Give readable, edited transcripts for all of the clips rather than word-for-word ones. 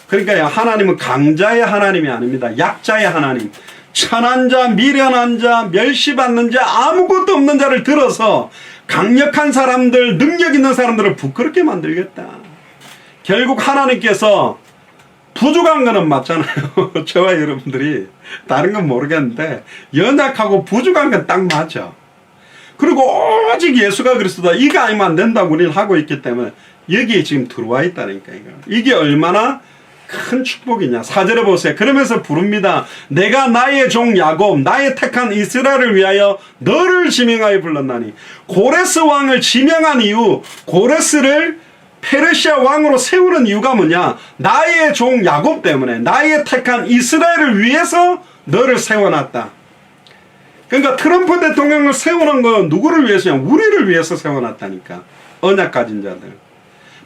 그러니까 하나님은 강자의 하나님이 아닙니다. 약자의 하나님. 천한 자, 미련한 자, 멸시받는 자, 아무것도 없는 자를 들어서 강력한 사람들, 능력 있는 사람들을 부끄럽게 만들겠다. 결국 하나님께서 부족한 거는 맞잖아요. 저와 여러분들이 다른 건 모르겠는데 연약하고 부족한 건 딱 맞아. 그리고 오직 예수가 그리스도다. 이거 아니면 안 된다고 우리는 하고 있기 때문에 여기에 지금 들어와 있다니까. 이게 얼마나 큰 축복이냐. 4절에 보세요. 그러면서 부릅니다. 내가 나의 종 야곱, 나의 택한 이스라엘을 위하여 너를 지명하여 불렀나니. 고레스 왕을 지명한 이유, 고레스를 페르시아 왕으로 세우는 이유가 뭐냐? 나의 종 야곱 때문에, 나의 택한 이스라엘을 위해서 너를 세워놨다. 그러니까 트럼프 대통령을 세워놓은 건 누구를 위해서냐? 우리를 위해서 세워놨다니까. 언약 가진 자들.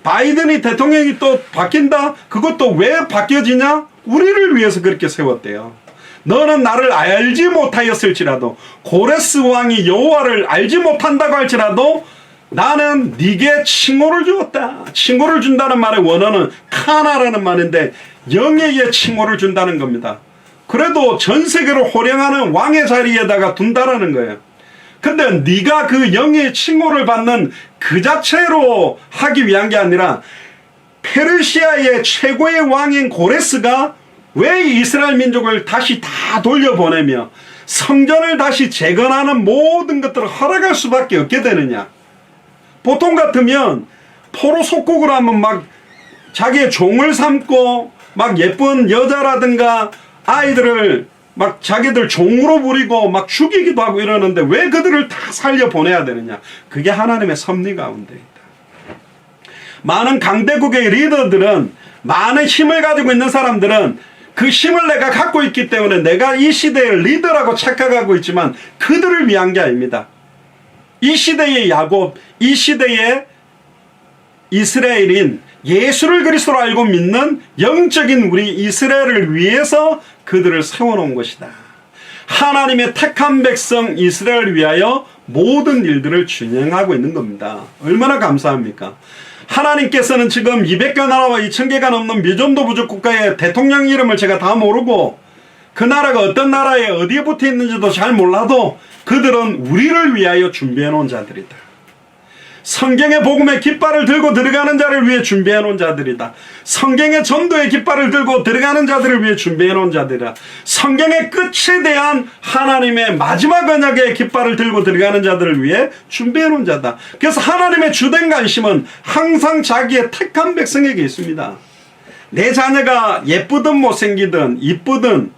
바이든이 대통령이 또 바뀐다? 그것도 왜 바뀌어지냐? 우리를 위해서 그렇게 세웠대요. 너는 나를 알지 못하였을지라도, 고레스 왕이 여호와를 알지 못한다고 할지라도 나는 네게 칭호를 주었다. 칭호를 준다는 말의 원어는 카나라는 말인데 영예의 칭호를 준다는 겁니다. 그래도 전 세계를 호령하는 왕의 자리에다가 둔다라는 거예요. 근데 네가 그 영예의 칭호를 받는 그 자체로 하기 위한 게 아니라 페르시아의 최고의 왕인 고레스가 왜 이스라엘 민족을 다시 다 돌려보내며 성전을 다시 재건하는 모든 것들을 허락할 수밖에 없게 되느냐. 보통 같으면 포로 속국으로 하면 막 자기의 종을 삼고 막 예쁜 여자라든가 아이들을 막 자기들 종으로 부리고 막 죽이기도 하고 이러는데 왜 그들을 다 살려보내야 되느냐. 그게 하나님의 섭리 가운데 있다. 많은 강대국의 리더들은, 많은 힘을 가지고 있는 사람들은 그 힘을 내가 갖고 있기 때문에 내가 이 시대의 리더라고 착각하고 있지만 그들을 위한 게 아닙니다. 이 시대의 야곱, 이 시대의 이스라엘인 예수를 그리스도로 알고 믿는 영적인 우리 이스라엘을 위해서 그들을 세워놓은 것이다. 하나님의 택한 백성 이스라엘을 위하여 모든 일들을 준행하고 있는 겁니다. 얼마나 감사합니까? 하나님께서는 지금 200개 나라와 2000개가 넘는 미전도 부족 국가의 대통령 이름을 제가 다 모르고 그 나라가 어떤 나라에 어디에 붙어 있는지도 잘 몰라도 그들은 우리를 위하여 준비해 놓은 자들이다. 성경의 복음의 깃발을 들고 들어가는 자를 위해 준비해 놓은 자들이다. 성경의 전도의 깃발을 들고 들어가는 자들을 위해 준비해 놓은 자들이다. 성경의 끝에 대한 하나님의 마지막 언약의 깃발을 들고 들어가는 자들을 위해 준비해 놓은 자다. 그래서 하나님의 주된 관심은 항상 자기의 택한 백성에게 있습니다. 내 자녀가 예쁘든 못생기든 이쁘든,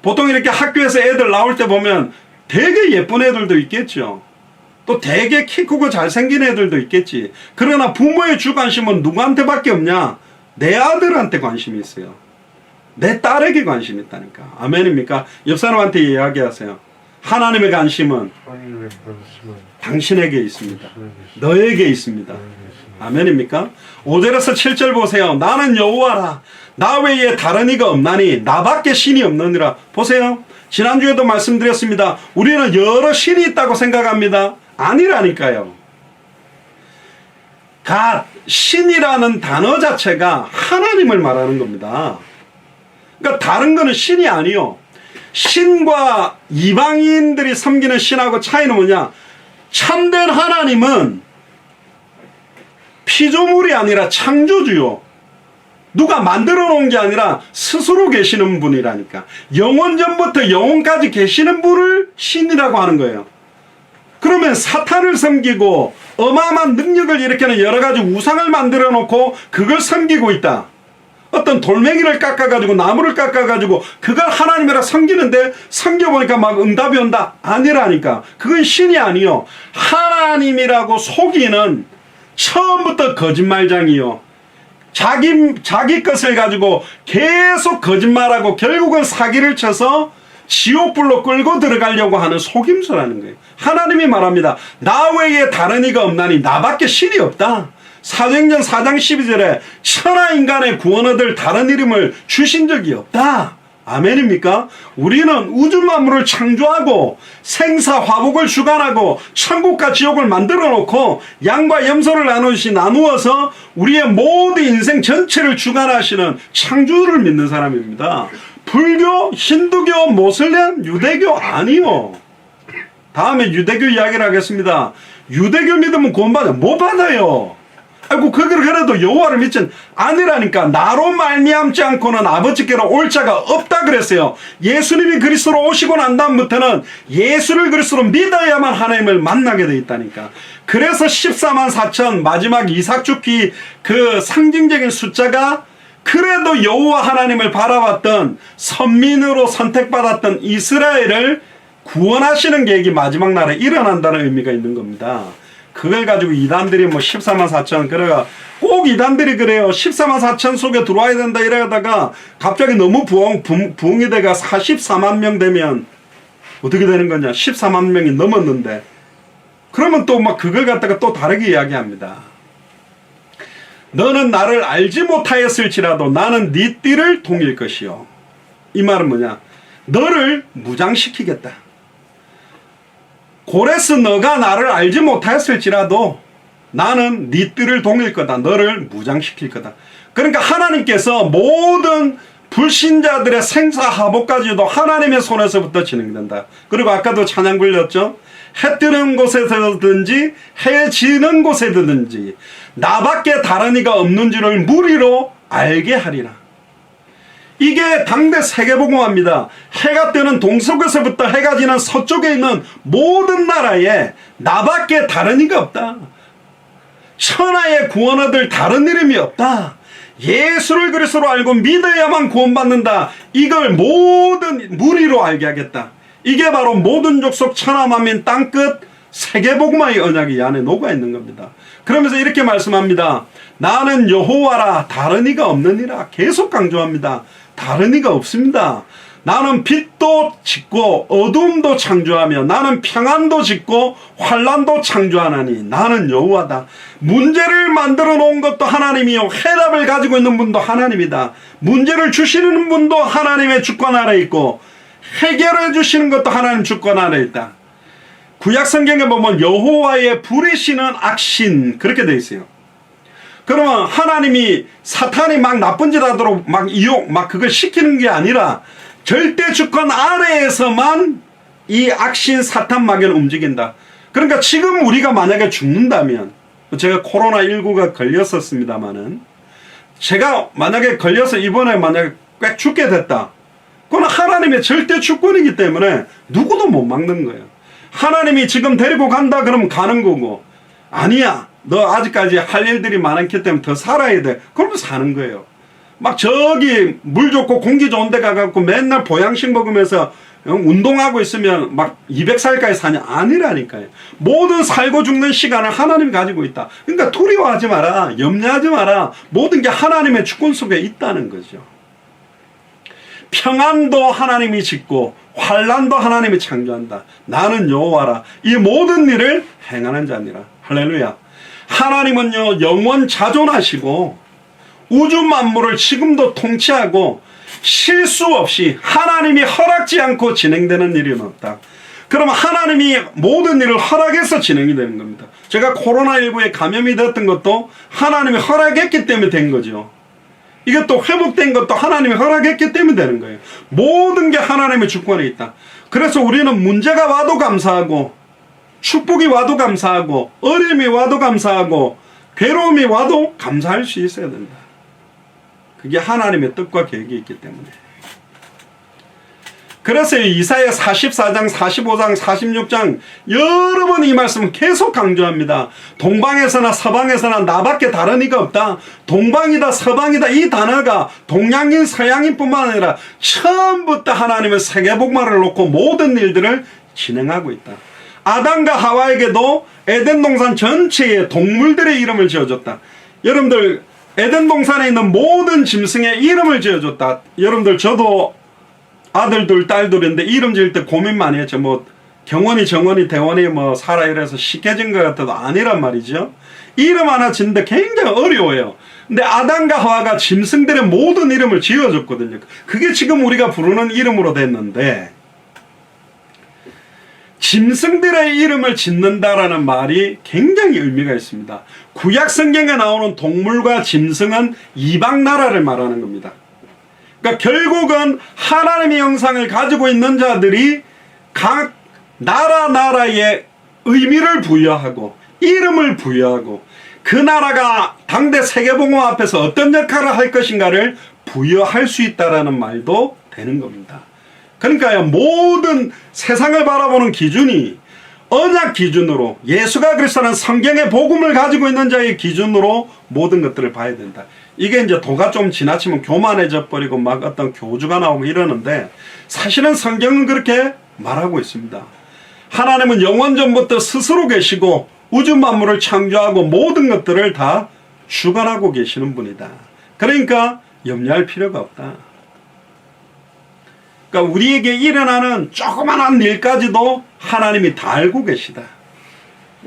보통 이렇게 학교에서 애들 나올 때 보면 되게 예쁜 애들도 있겠죠. 또 되게 키 크고 잘생긴 애들도 있겠지. 그러나 부모의 주 관심은 누구한테밖에 없냐? 내 아들한테 관심이 있어요. 내 딸에게 관심이 있다니까. 아멘입니까? 옆 사람한테 이야기하세요. 하나님의 관심은 당신에게 있습니다. 너에게 있습니다. 아멘입니까? 5절에서 7절 보세요. 나는 여호와라. 나 외에 다른 이가 없나니 나밖에 신이 없느니라. 보세요. 지난주에도 말씀드렸습니다. 우리는 여러 신이 있다고 생각합니다. 아니라니까요. 신이라는 단어 자체가 하나님을 말하는 겁니다. 그러니까 다른 거는 신이 아니요. 신과 이방인들이 섬기는 신하고 차이는 뭐냐? 참된 하나님은 피조물이 아니라 창조주요. 누가 만들어 놓은 게 아니라 스스로 계시는 분이라니까. 영원 전부터 영원까지 계시는 분을 신이라고 하는 거예요. 그러면 사탄을 섬기고 어마어마한 능력을 일으키는 여러 가지 우상을 만들어 놓고 그걸 섬기고 있다. 어떤 돌멩이를 깎아가지고 나무를 깎아가지고 그걸 하나님이라 섬기는데 섬겨보니까 막 응답이 온다. 아니라니까. 그건 신이 아니요. 하나님이라고 속이는 처음부터 거짓말장이요. 자기 것을 가지고 계속 거짓말하고 결국은 사기를 쳐서 지옥불로 끌고 들어가려고 하는 속임수라는 거예요. 하나님이 말합니다. 나 외에 다른 이가 없나니 나밖에 신이 없다. 사도행전 4장 12절에 천하 인간의 구원 얻을 다른 이름을 주신 적이 없다. 아멘입니까? 우리는 우주 만물을 창조하고 생사화복을 주관하고 천국과 지옥을 만들어 놓고 양과 염소를 나누어서 우리의 모든 인생 전체를 주관하시는 창조주를 믿는 사람입니다. 불교, 힌두교, 모슬렘, 유대교 아니요. 다음에 유대교 이야기를 하겠습니다. 유대교 믿으면 구원받아요? 못 받아요. 아이고 그래도 여호와를 믿진 아니라니까. 나로 말미암지 않고는 아버지께로 올 자가 없다 그랬어요. 예수님이 그리스도로 오시고 난 다음부터는 예수를 그리스도로 믿어야만 하나님을 만나게 돼 있다니까. 그래서 14만 4천 마지막 이삭 주기 그 상징적인 숫자가 그래도 여호와 하나님을 바라봤던 선민으로 선택받았던 이스라엘을 구원하시는 계획이 마지막 날에 일어난다는 의미가 있는 겁니다. 그걸 가지고 이단들이 뭐 14만 4천 그래가 꼭 이단들이 그래요. 14만 4천 속에 들어와야 된다 이러다가 갑자기 너무 부흥이 돼가 44만 명 되면 어떻게 되는 거냐. 14만 명이 넘었는데 그러면 또 막 그걸 갖다가 또 다르게 이야기합니다. 너는 나를 알지 못하였을지라도 나는 네 띠를 동일 것이요. 이 말은 뭐냐. 너를 무장시키겠다. 고레스 너가 나를 알지 못하였을지라도 나는 네 띠를 동일 거다. 너를 무장시킬 거다. 그러니까 하나님께서 모든 불신자들의 생사화복까지도 하나님의 손에서부터 진행된다. 그리고 아까도 찬양 불렸죠. 해 뜨는 곳에서든지 해 지는 곳에든지 나밖에 다른 이가 없는 줄을 무리로 알게 하리라. 이게 당대 세계복음화입니다. 해가 뜨는 동쪽에서부터 해가 지는 서쪽에 있는 모든 나라에 나밖에 다른 이가 없다. 천하의 구원 얻을 다른 이름이 없다. 예수를 그리스도로 알고 믿어야만 구원받는다. 이걸 모든 무리로 알게 하겠다. 이게 바로 모든 족속 천하 만민 땅끝 세계복음화의 언약이 이 안에 녹아있는 겁니다. 그러면서 이렇게 말씀합니다. 나는 여호와라 다른 이가 없느니라. 계속 강조합니다. 다른 이가 없습니다. 나는 빛도 짓고 어둠도 창조하며 나는 평안도 짓고 환난도 창조하나니 나는 여호와다. 문제를 만들어 놓은 것도 하나님이요 해답을 가지고 있는 분도 하나님이다. 문제를 주시는 분도 하나님의 주권 아래 있고 해결해 주시는 것도 하나님 주권 아래 있다. 구약 성경에 보면 여호와의 부리시는 악신 그렇게 돼 있어요. 그러면 하나님이 사탄이 막 나쁜 짓 하도록 막 그걸 시키는 게 아니라 절대 주권 아래에서만 이 악신 사탄 마귀는 움직인다. 그러니까 지금 우리가 만약에 죽는다면, 제가 코로나19가 걸렸었습니다만은, 제가 만약에 걸려서 이번에 만약에 꽤 죽게 됐다. 그건 하나님의 절대 주권이기 때문에 누구도 못 막는 거예요. 하나님이 지금 데리고 간다 그러면 가는 거고, 아니야 너 아직까지 할 일들이 많기 때문에 더 살아야 돼. 그러면 사는 거예요. 막 저기 물 좋고 공기 좋은 데 가갖고 맨날 보양식 먹으면서 운동하고 있으면 막 200살까지 사냐? 아니라니까요. 모든 살고 죽는 시간을 하나님이 가지고 있다. 그러니까 두려워하지 마라. 염려하지 마라. 모든 게 하나님의 주권 속에 있다는 거죠. 평안도 하나님이 짓고 환난도 하나님이 창조한다. 나는 여호와라. 이 모든 일을 행하는 자니라. 할렐루야. 하나님은요 영원 자존하시고 우주 만물을 지금도 통치하고 실수 없이 하나님이 허락지 않고 진행되는 일은 없다. 그러면 하나님이 모든 일을 허락해서 진행이 되는 겁니다. 제가 코로나19에 감염이 됐던 것도 하나님이 허락했기 때문에 된 거죠. 이게 또 회복된 것도 하나님이 허락했기 때문에 되는 거예요. 모든 게 하나님의 주권에 있다. 그래서 우리는 문제가 와도 감사하고 축복이 와도 감사하고 어려움이 와도 감사하고 괴로움이 와도 감사할 수 있어야 된다. 그게 하나님의 뜻과 계획이 있기 때문에. 그래서 이사야 44장, 45장, 46장 여러 번 이 말씀은 계속 강조합니다. 동방에서나 서방에서나 나밖에 다른 이가 없다. 동방이다 서방이다 이 단어가 동양인 서양인 뿐만 아니라 처음부터 하나님은 세계복음화를 놓고 모든 일들을 진행하고 있다. 아담과 하와에게도 에덴 동산 전체에 동물들의 이름을 지어줬다. 여러분들 에덴 동산에 있는 모든 짐승의 이름을 지어줬다. 여러분들 저도 아들 둘, 딸 둘인데 이름 지을 때 고민 많이 했죠. 뭐 경원이, 정원이, 대원이 뭐 살아 이래서 쉽게 진 것 같아도 아니란 말이죠. 이름 하나 짓는데 굉장히 어려워요. 근데 아담과 하와가 짐승들의 모든 이름을 지어줬거든요. 그게 지금 우리가 부르는 이름으로 됐는데, 짐승들의 이름을 짓는다라는 말이 굉장히 의미가 있습니다. 구약 성경에 나오는 동물과 짐승은 이방 나라를 말하는 겁니다. 그러니까 결국은 하나님의 형상을 가지고 있는 자들이 각 나라에 의미를 부여하고 이름을 부여하고 그 나라가 당대 세계봉화 앞에서 어떤 역할을 할 것인가를 부여할 수 있다라는 말도 되는 겁니다. 그러니까요, 모든 세상을 바라보는 기준이 언약 기준으로, 예수가 그리스도는 성경의 복음을 가지고 있는 자의 기준으로 모든 것들을 봐야 된다. 이게 이제 도가 좀 지나치면 교만해져 버리고 막 어떤 교주가 나오고 이러는데, 사실은 성경은 그렇게 말하고 있습니다. 하나님은 영원 전부터 스스로 계시고 우주 만물을 창조하고 모든 것들을 다 주관하고 계시는 분이다. 그러니까 염려할 필요가 없다. 그러니까 우리에게 일어나는 조그만한 일까지도 하나님이 다 알고 계시다.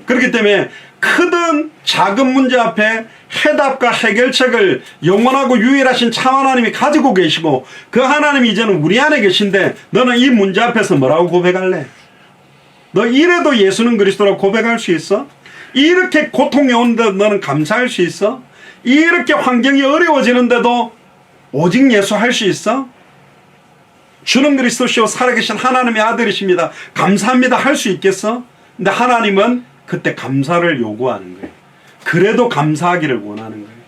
그렇기 때문에 크든 작은 문제 앞에 해답과 해결책을 영원하고 유일하신 참 하나님이 가지고 계시고, 그 하나님이 이제는 우리 안에 계신데 너는 이 문제 앞에서 뭐라고 고백할래? 너 이래도 예수는 그리스도라고 고백할 수 있어? 이렇게 고통이 오는데도 너는 감사할 수 있어? 이렇게 환경이 어려워지는데도 오직 예수 할 수 있어? 주는 그리스도시요 살아계신 하나님의 아들이십니다, 감사합니다 할 수 있겠어? 근데 하나님은 그때 감사를 요구하는 거예요. 그래도 감사하기를 원하는 거예요.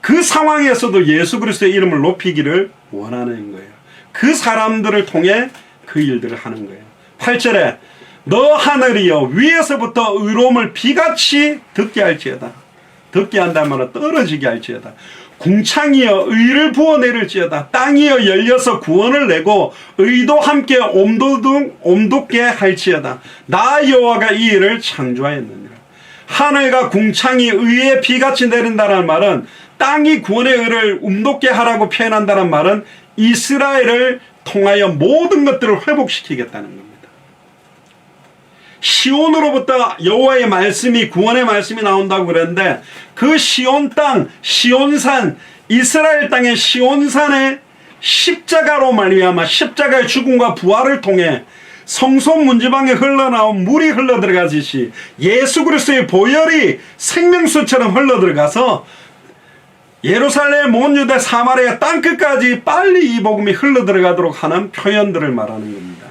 그 상황에서도 예수 그리스도의 이름을 높이기를 원하는 거예요. 그 사람들을 통해 그 일들을 하는 거예요. 8절에 너 하늘이여 위에서부터 의로움을 비같이 듣게 할지어다. 듣게 한다면 떨어지게 할지어다. 궁창이여 의를 부어내릴지어다. 땅이여 열려서 구원을 내고 의도 함께 옴돋게 할지어다. 나 여호와가 이 일을 창조하였느니라. 하늘과 궁창이 의의 비같이 내린다는 말은, 땅이 구원의 의를 움돋게 하라고 표현한다는 말은 이스라엘을 통하여 모든 것들을 회복시키겠다는 겁니다. 시온으로부터 여호와의 말씀이, 구원의 말씀이 나온다고 그랬는데, 그 시온 땅, 시온산, 이스라엘 땅의 시온산의 십자가로 말미암아 십자가의 죽음과 부활을 통해 성소 문지방에 흘러나온 물이 흘러들어가듯이 예수 그리스도의 보혈이 생명수처럼 흘러들어가서 예루살렘, 온 유대, 사마리아 땅끝까지 빨리 이 복음이 흘러들어가도록 하는 표현들을 말하는 겁니다.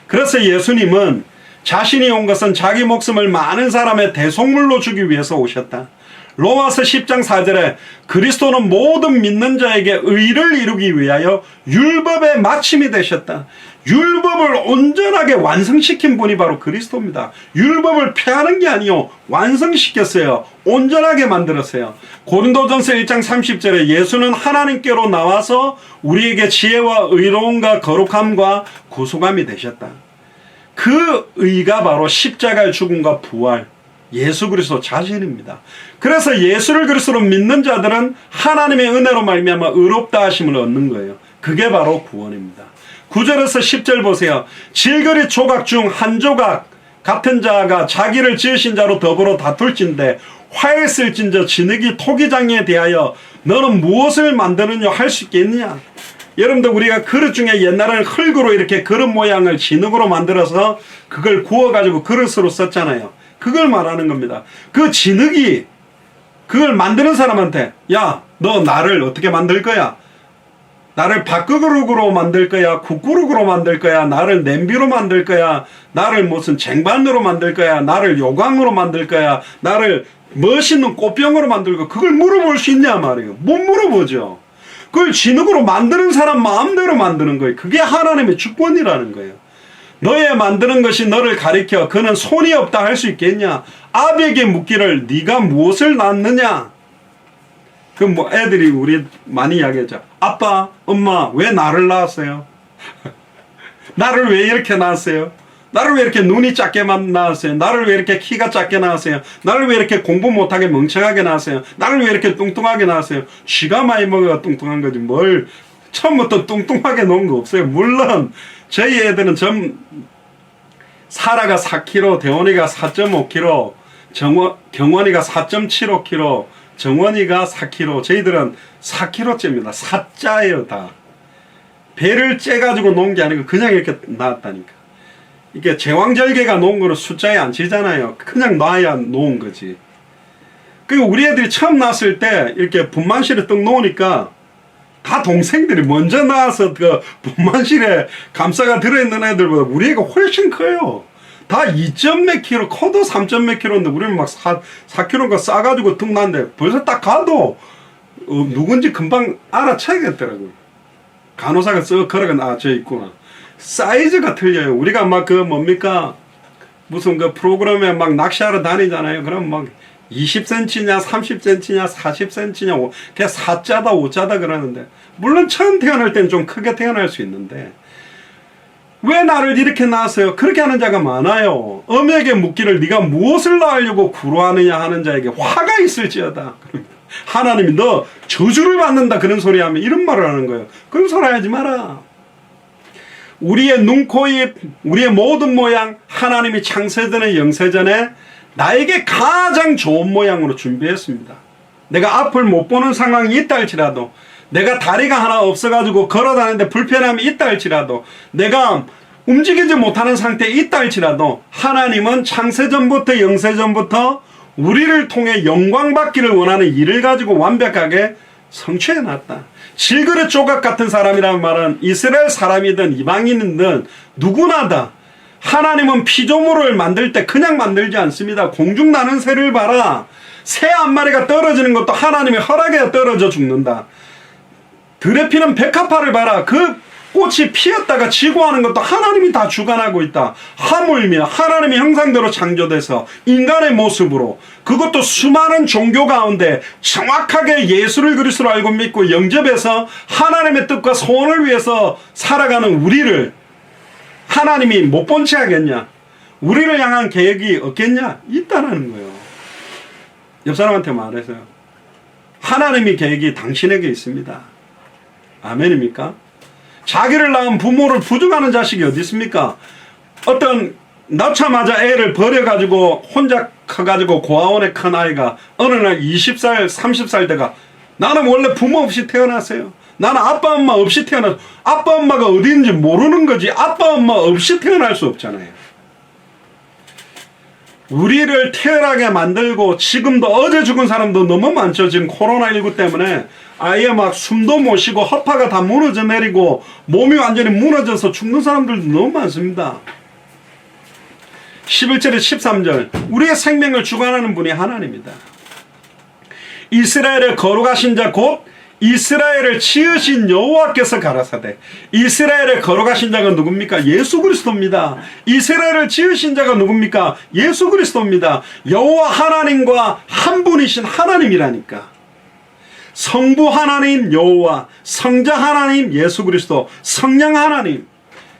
그래서 예수님은 자신이 온 것은 자기 목숨을 많은 사람의 대속물로 주기 위해서 오셨다. 로마서 10장 4절에 그리스도는 모든 믿는 자에게 의를 이루기 위하여 율법의 마침이 되셨다. 율법을 온전하게 완성시킨 분이 바로 그리스도입니다. 율법을 폐하는 게 아니요, 완성시켰어요. 온전하게 만들었어요. 고린도전서 1장 30절에 예수는 하나님께로 나와서 우리에게 지혜와 의로움과 거룩함과 구속함이 되셨다. 그 의가 바로 십자가의 죽음과 부활, 예수 그리스도 자신입니다. 그래서 예수를 그리스도로 믿는 자들은 하나님의 은혜로 말미암아 의롭다 하심을 얻는 거예요. 그게 바로 구원입니다. 9절에서 10절 보세요. 질그리 조각 중 한 조각 같은 자가 자기를 지으신 자로 더불어 다툴진대 화했을진저 진흙이 토기장에 대하여 너는 무엇을 만드느냐 할 수 있겠느냐. 여러분들, 우리가 그릇 중에 옛날에는 흙으로 이렇게 그릇 모양을 진흙으로 만들어서 그걸 구워가지고 그릇으로 썼잖아요. 그걸 말하는 겁니다. 그 진흙이 그걸 만드는 사람한테, 야, 너 나를 어떻게 만들 거야? 나를 밥그릇으로 만들 거야? 국그릇으로 만들 거야? 나를 냄비로 만들 거야? 나를 무슨 쟁반으로 만들 거야? 나를 요강으로 만들 거야? 나를 멋있는 꽃병으로 만들 거야? 그걸 물어볼 수 있냐 말이에요. 못 물어보죠. 그걸 진흙으로 만드는 사람 마음대로 만드는 거예요. 그게 하나님의 주권이라는 거예요. 너의 만드는 것이 너를 가리켜 그는 손이 없다 할 수 있겠냐? 아비에게 묻기를 네가 무엇을 낳느냐? 그 애들이 우리 많이 이야기하죠. 아빠, 엄마, 왜 나를 낳았어요? 나를 왜 이렇게 낳았어요? 나를 왜 이렇게 눈이 작게만 낳았어요? 나를 왜 이렇게 키가 작게 낳았어요? 나를 왜 이렇게 공부 못하게 멍청하게 낳았어요? 나를 왜 이렇게 뚱뚱하게 낳았어요? 쥐가 많이 먹어야 뚱뚱한 거지 뭘 처음부터 뚱뚱하게 놓은 거 없어요. 물론 저희 애들은 사라가 4kg, 대원이가 4.5kg, 경원이가 4.75kg, 정원이가 4kg, 저희들은 4kg째입니다. 사자예요, 다. 배를 째가지고 놓은 게 아니고 그냥 이렇게 놨다니까. 이게 제왕절개가 놓은 거는 숫자에 안 치잖아요. 그냥 놔야 놓은 거지. 그리고 우리 애들이 처음 낳았을 때 이렇게 분만실에 떡 놓으니까 다 동생들이 먼저 나와서 그 분만실에 감싸가 들어있는 애들보다 우리 애가 훨씬 커요. 다 2점 몇 킬로, 커도 3점 몇 킬로인데 우리는 막 4kg가 싸가지고 뚝 났는데 벌써 딱 가도 누군지 금방 알아채겠더라고요. 간호사가 쓱 걸어가, 저 있구나. 사이즈가 틀려요. 우리가 막 그 뭡니까? 무슨 그 프로그램에 막 낚시하러 다니잖아요. 그럼 막 20cm냐, 30cm냐, 40cm냐, 그냥 4자다, 5자다 그러는데, 물론 처음 태어날 땐 좀 크게 태어날 수 있는데, 왜 나를 이렇게 낳았어요? 그렇게 하는 자가 많아요. 엄에게 묻기를 네가 무엇을 낳으려고 구로하느냐 하는 자에게 화가 있을지어다. 하나님이 너 저주를 받는다 그런 소리 하면 이런 말을 하는 거예요. 그런 소리 하지 마라. 우리의 눈, 코, 입, 우리의 모든 모양 하나님이 창세전에 영세전에 나에게 가장 좋은 모양으로 준비했습니다. 내가 앞을 못 보는 상황이 있다 할지라도, 내가 다리가 하나 없어가지고 걸어다니는데 불편함이 있다 할지라도, 내가 움직이지 못하는 상태에 있다 할지라도 하나님은 창세전부터 영세전부터 우리를 통해 영광받기를 원하는 일을 가지고 완벽하게 성취해놨다. 질그릇 조각 같은 사람이라는 말은 이스라엘 사람이든 이방인이든 누구나 다 하나님은 피조물을 만들 때 그냥 만들지 않습니다. 공중 나는 새를 봐라. 새 한 마리가 떨어지는 것도 하나님의 허락에 떨어져 죽는다. 들에 피는 백합화를 봐라. 그 꽃이 피었다가 지고 하는 것도 하나님이 다 주관하고 있다. 하물며 하나님의 형상대로 창조돼서 인간의 모습으로, 그것도 수많은 종교 가운데 정확하게 예수를 그리스도로 알고 믿고 영접해서 하나님의 뜻과 소원을 위해서 살아가는 우리를 하나님이 못 본 채 하겠냐? 우리를 향한 계획이 없겠냐? 있다는 거예요. 옆 사람한테 말해서요. 하나님의 계획이 당신에게 있습니다. 아멘입니까? 자기를 낳은 부모를 부정하는 자식이 어디 있습니까? 어떤 낳자마자 애를 버려가지고 혼자 커가지고 고아원에 큰 아이가 어느 날 20살 30살 돼가 나는 원래 부모 없이 태어났어요. 나는 아빠 엄마 없이 태어났어. 아빠 엄마가 어디 있는지 모르는 거지. 아빠 엄마 없이 태어날 수 없잖아요. 우리를 태어나게 만들고, 지금도 어제 죽은 사람도 너무 많죠. 지금 코로나19 때문에 아예 막 숨도 못 쉬고 허파가 다 무너져 내리고 몸이 완전히 무너져서 죽는 사람들도 너무 많습니다. 11절에 13절 우리의 생명을 주관하는 분이 하나님이다. 이스라엘의 거룩하신 자 곧 이스라엘을 지으신 여호와께서 가라사대. 이스라엘의 거룩하신 자가 누굽니까? 예수 그리스도입니다. 이스라엘을 지으신 자가 누굽니까? 예수 그리스도입니다. 여호와 하나님과 한 분이신 하나님이라니까. 성부 하나님 여호와, 성자 하나님 예수 그리스도, 성령 하나님,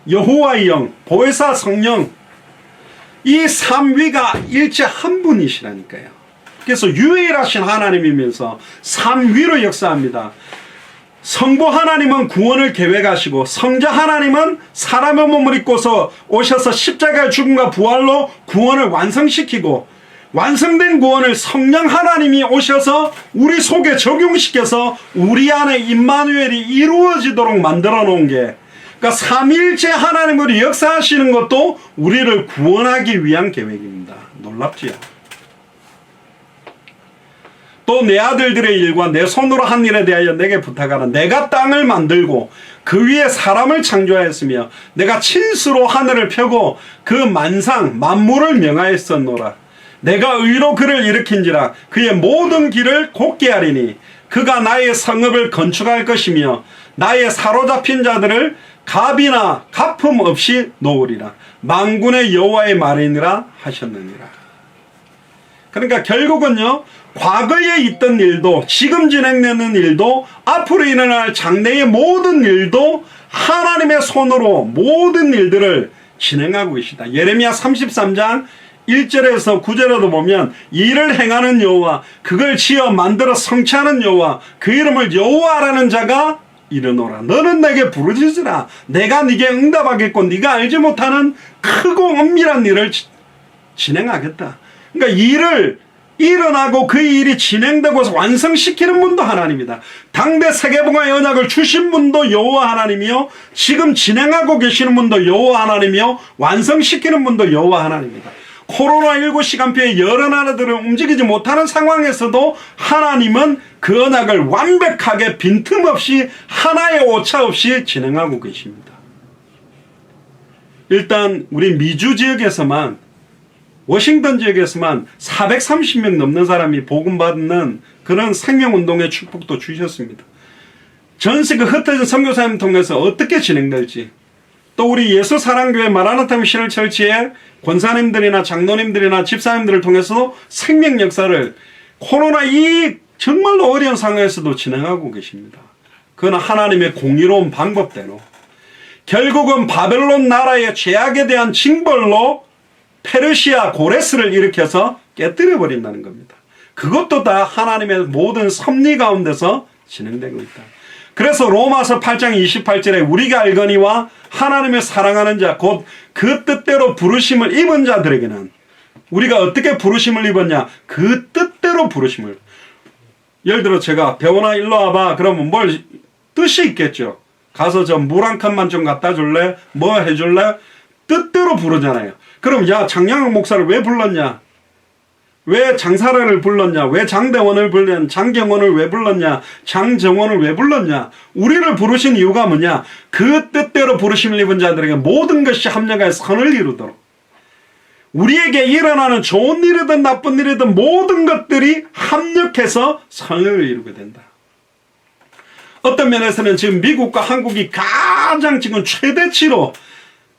여호와의 영, 보혜사 성령, 이 삼위가 일체 한 분이시라니까요. 그래서 유일하신 하나님이면서 삼위로 역사합니다. 성부 하나님은 구원을 계획하시고, 성자 하나님은 사람의 몸을 입고서 오셔서 십자가의 죽음과 부활로 구원을 완성시키고, 완성된 구원을 성령 하나님이 오셔서 우리 속에 적용시켜서 우리 안에 임마누엘이 이루어지도록 만들어 놓은 게, 그러니까 삼위일체 하나님으로 역사하시는 것도 우리를 구원하기 위한 계획입니다. 놀랍지요? 또 내 아들들의 일과 내 손으로 한 일에 대하여 내게 부탁하라. 내가 땅을 만들고 그 위에 사람을 창조하였으며 내가 친수로 하늘을 펴고 그 만상 만물을 명하였었노라. 내가 의로 그를 일으킨지라. 그의 모든 길을 곧게 하리니 그가 나의 성읍을 건축할 것이며 나의 사로잡힌 자들을 갑이나 가품 없이 놓으리라. 만군의 여호와의 말이니라 하셨느니라. 그러니까 결국은요, 과거에 있던 일도, 지금 진행되는 일도, 앞으로 일어날 장래의 모든 일도 하나님의 손으로 모든 일들을 진행하고 계시다. 예레미야 33장 1절에서 9절에도 보면 일을 행하는 여호와, 그걸 지어 만들어 성취하는 여호와, 그 이름을 여호와라는 자가 이르노라. 너는 내게 부르짖으라. 내가 네게 응답하겠고 네가 알지 못하는 크고 엄밀한 일을 진행하겠다. 그러니까 일을 일어나고 그 일이 진행되고 완성시키는 분도 하나님이다. 당대 세계복음의 언약을 주신 분도 여호와 하나님이요, 지금 진행하고 계시는 분도 여호와 하나님이요, 완성시키는 분도 여호와 하나님이다. 코로나19 시간표에 여러 나라들은 움직이지 못하는 상황에서도 하나님은 그 언약을 완벽하게 빈틈없이 하나의 오차 없이 진행하고 계십니다. 일단 우리 미주 지역에서만, 워싱턴 지역에서만 430명 넘는 사람이 복음받는 그런 생명운동의 축복도 주셨습니다. 전 세계 흩어진 선교사님 통해서 어떻게 진행될지, 또 우리 예수사랑교회 마라나타 미션을 철치의 권사님들이나 장로님들이나 집사님들을 통해서도 생명 역사를 코로나 이 정말로 어려운 상황에서도 진행하고 계십니다. 그건 하나님의 공의로운 방법대로, 결국은 바벨론 나라의 죄악에 대한 징벌로 페르시아 고레스를 일으켜서 깨뜨려 버린다는 겁니다. 그것도 다 하나님의 모든 섭리 가운데서 진행되고 있다. 그래서 로마서 8장 28절에 우리가 알거니와 하나님의 사랑하는 자 곧 그 뜻대로 부르심을 입은 자들에게는, 우리가 어떻게 부르심을 입었냐, 그 뜻대로 부르심을. 예를 들어 제가 배원아 일로 와봐 그러면 뭘 뜻이 있겠죠. 가서 저 물 한 컵만 좀 갖다 줄래, 뭐 해줄래, 뜻대로 부르잖아요. 그럼 야 장양학 목사를 왜 불렀냐, 왜 장사라를 불렀냐, 왜 장대원을 불렀냐, 장경원을 왜 불렀냐, 장정원을 왜 불렀냐. 우리를 부르신 이유가 뭐냐, 그 뜻대로 부르심을 입은 자들에게 모든 것이 합력하여 선을 이루도록, 우리에게 일어나는 좋은 일이든 나쁜 일이든 모든 것들이 합력해서 선을 이루게 된다. 어떤 면에서는 지금 미국과 한국이 가장 지금 최대치로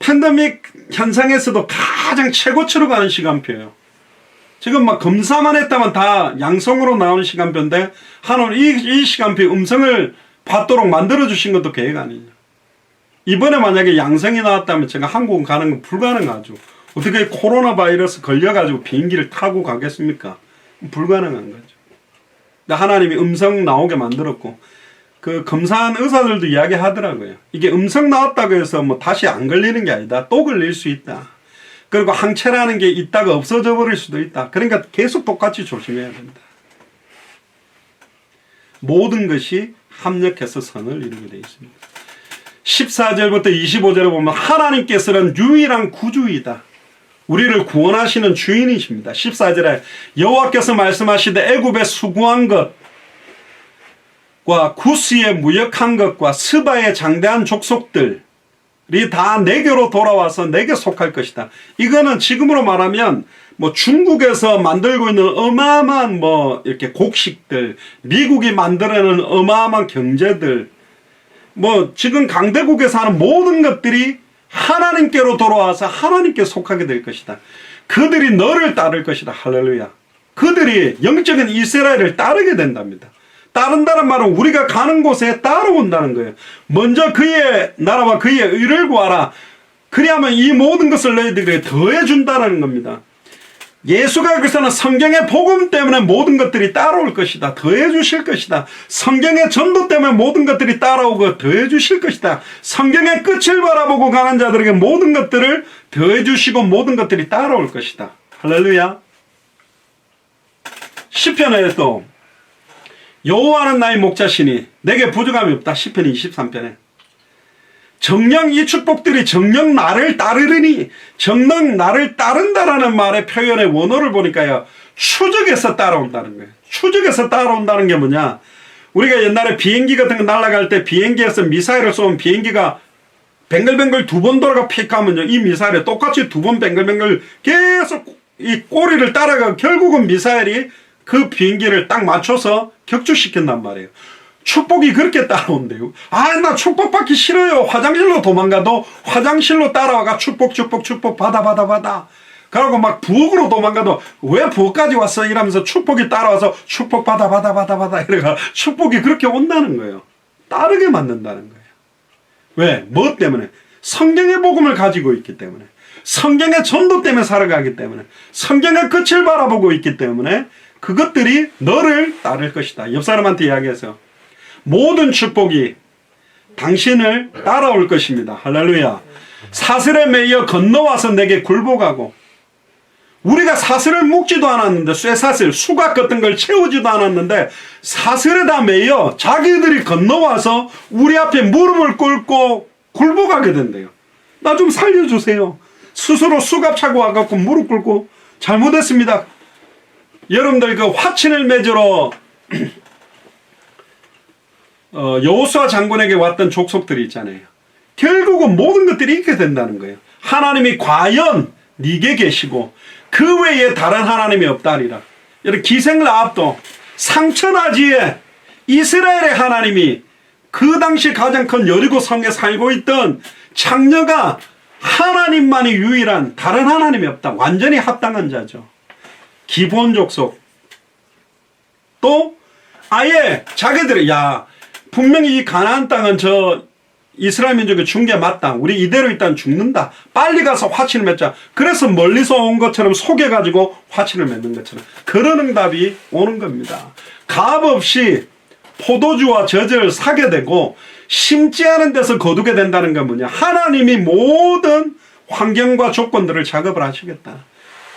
팬데믹 현상에서도 가장 최고치로 가는 시간표예요. 지금 막 검사만 했다면 다 양성으로 나오는 시간표인데 하나님 이 시간표에 음성을 받도록 만들어주신 것도 계획 아니냐. 이번에 만약에 양성이 나왔다면 제가 한국 가는 건 불가능하죠. 어떻게 코로나 바이러스 걸려가지고 비행기를 타고 가겠습니까? 불가능한 거죠. 근데 하나님이 음성 나오게 만들었고, 그 검사한 의사들도 이야기하더라고요. 이게 음성 나왔다고 해서 뭐 다시 안 걸리는 게 아니다. 또 걸릴 수 있다. 그리고 항체라는 게 있다가 없어져 버릴 수도 있다. 그러니까 계속 똑같이 조심해야 된다. 모든 것이 합력해서 선을 이루게 되어 있습니다. 14절부터 25절에 보면 하나님께서는 유일한 구주이다. 우리를 구원하시는 주인이십니다. 14절에 여호와께서 말씀하시되 애굽에 수고한 것과 구스에 무역한 것과 스바의 장대한 족속들이 다 내게로 돌아와서 내게 속할 것이다. 이거는 지금으로 말하면 뭐 중국에서 만들고 있는 어마어마한 뭐 이렇게 곡식들, 미국이 만들어내는 어마어마한 경제들, 뭐 지금 강대국에서 하는 모든 것들이 하나님께로 돌아와서 하나님께 속하게 될 것이다. 그들이 너를 따를 것이다. 할렐루야. 그들이 영적인 이스라엘을 따르게 된답니다. 따른다는 말은 우리가 가는 곳에 따라온다는 거예요. 먼저 그의 나라와 그의 의를 구하라. 그리하면 이 모든 것을 너희들에게 더해준다는 겁니다. 예수가 여기서는 성경의 복음 때문에 모든 것들이 따라올 것이다. 더해 주실 것이다. 성경의 전도 때문에 모든 것들이 따라오고 더해 주실 것이다. 성경의 끝을 바라보고 가는 자들에게 모든 것들을 더해 주시고 모든 것들이 따라올 것이다. 할렐루야. 시편에도 여호와는 나의 목자시니 내게 부족함이 없다. 시편 23편에. 정녕 이 축복들이 정녕 나를 따르리니, 정녕 나를 따른다라는 말의 표현의 원어를 보니까요, 추적해서 따라온다는 거예요. 추적해서 따라온다는 게 뭐냐, 우리가 옛날에 비행기 같은 거 날아갈 때 비행기에서 미사일을 쏘면 비행기가 뱅글뱅글 두 번 돌아가 픽 하면요, 이 미사일에 똑같이 두 번 뱅글뱅글 계속 이 꼬리를 따라가 결국은 미사일이 그 비행기를 딱 맞춰서 격추시킨단 말이에요. 축복이 그렇게 따라온대요. 아, 나 축복 받기 싫어요. 화장실로 도망가도 화장실로 따라와가 축복 받아. 그러고 막 부엌으로 도망가도 왜 부엌까지 왔어? 이러면서 축복이 따라와서 축복 받아. 이래가 축복이 그렇게 온다는 거예요. 따르게 만든다는 거예요. 왜? 뭐 때문에? 성경의 복음을 가지고 있기 때문에. 성경의 전도 때문에 살아가기 때문에. 성경의 끝을 바라보고 있기 때문에 그것들이 너를 따를 것이다. 옆 사람한테 이야기해서 모든 축복이 당신을 따라올 것입니다. 할렐루야. 사슬에 매여 건너와서 내게 굴복하고, 우리가 사슬을 묶지도 않았는데, 쇠사슬, 수갑 같은 걸 채우지도 않았는데 사슬에다 매여 자기들이 건너와서 우리 앞에 무릎을 꿇고 굴복하게 된대요. 나 좀 살려주세요. 스스로 수갑 차고 와갖고 무릎 꿇고 잘못했습니다. 여러분들 그 화친을 맺으러 여호수아 장군에게 왔던 족속들이 있잖아요. 결국은 모든 것들이 이렇게 된다는 거예요. 하나님이 과연 네게 계시고 그 외에 다른 하나님이 없다리라. 여러분 기생라합도 상처나지에 이스라엘의 하나님이 그 당시 가장 큰 여리고 성에 살고 있던 창녀가 하나님만이 유일한 다른 하나님이 없다. 완전히 합당한 자죠. 기브온 족속 또 아예 자기들이 분명히 이 가나안 땅은 저 이스라엘 민족이 준 게 맞다. 우리 이대로 일단 죽는다. 빨리 가서 화친을 맺자. 그래서 멀리서 온 것처럼 속여가지고 화친을 맺는 것처럼 그런 응답이 오는 겁니다. 값 없이 포도주와 젖을 사게 되고 심지 않은 데서 거두게 된다는 건 뭐냐. 하나님이 모든 환경과 조건들을 작업을 하시겠다.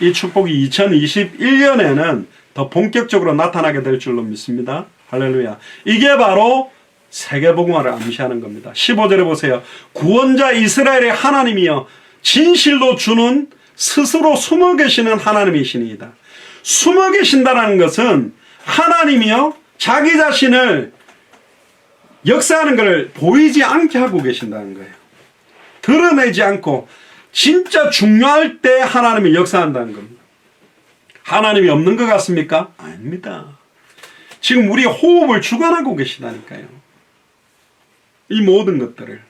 이 축복이 2021년에는 더 본격적으로 나타나게 될 줄로 믿습니다. 할렐루야. 이게 바로 세계복음화를 암시하는 겁니다. 15절에 보세요. 구원자 이스라엘의 하나님이여 진실로 주는 스스로 숨어 계시는 하나님이시니이다. 숨어 계신다는 것은 하나님이요 자기 자신을 역사하는 것을 보이지 않게 하고 계신다는 거예요. 드러내지 않고 진짜 중요할 때 하나님이 역사한다는 겁니다. 하나님이 없는 것 같습니까? 아닙니다. 지금 우리 호흡을 주관하고 계시다니까요. 이 모든 것들을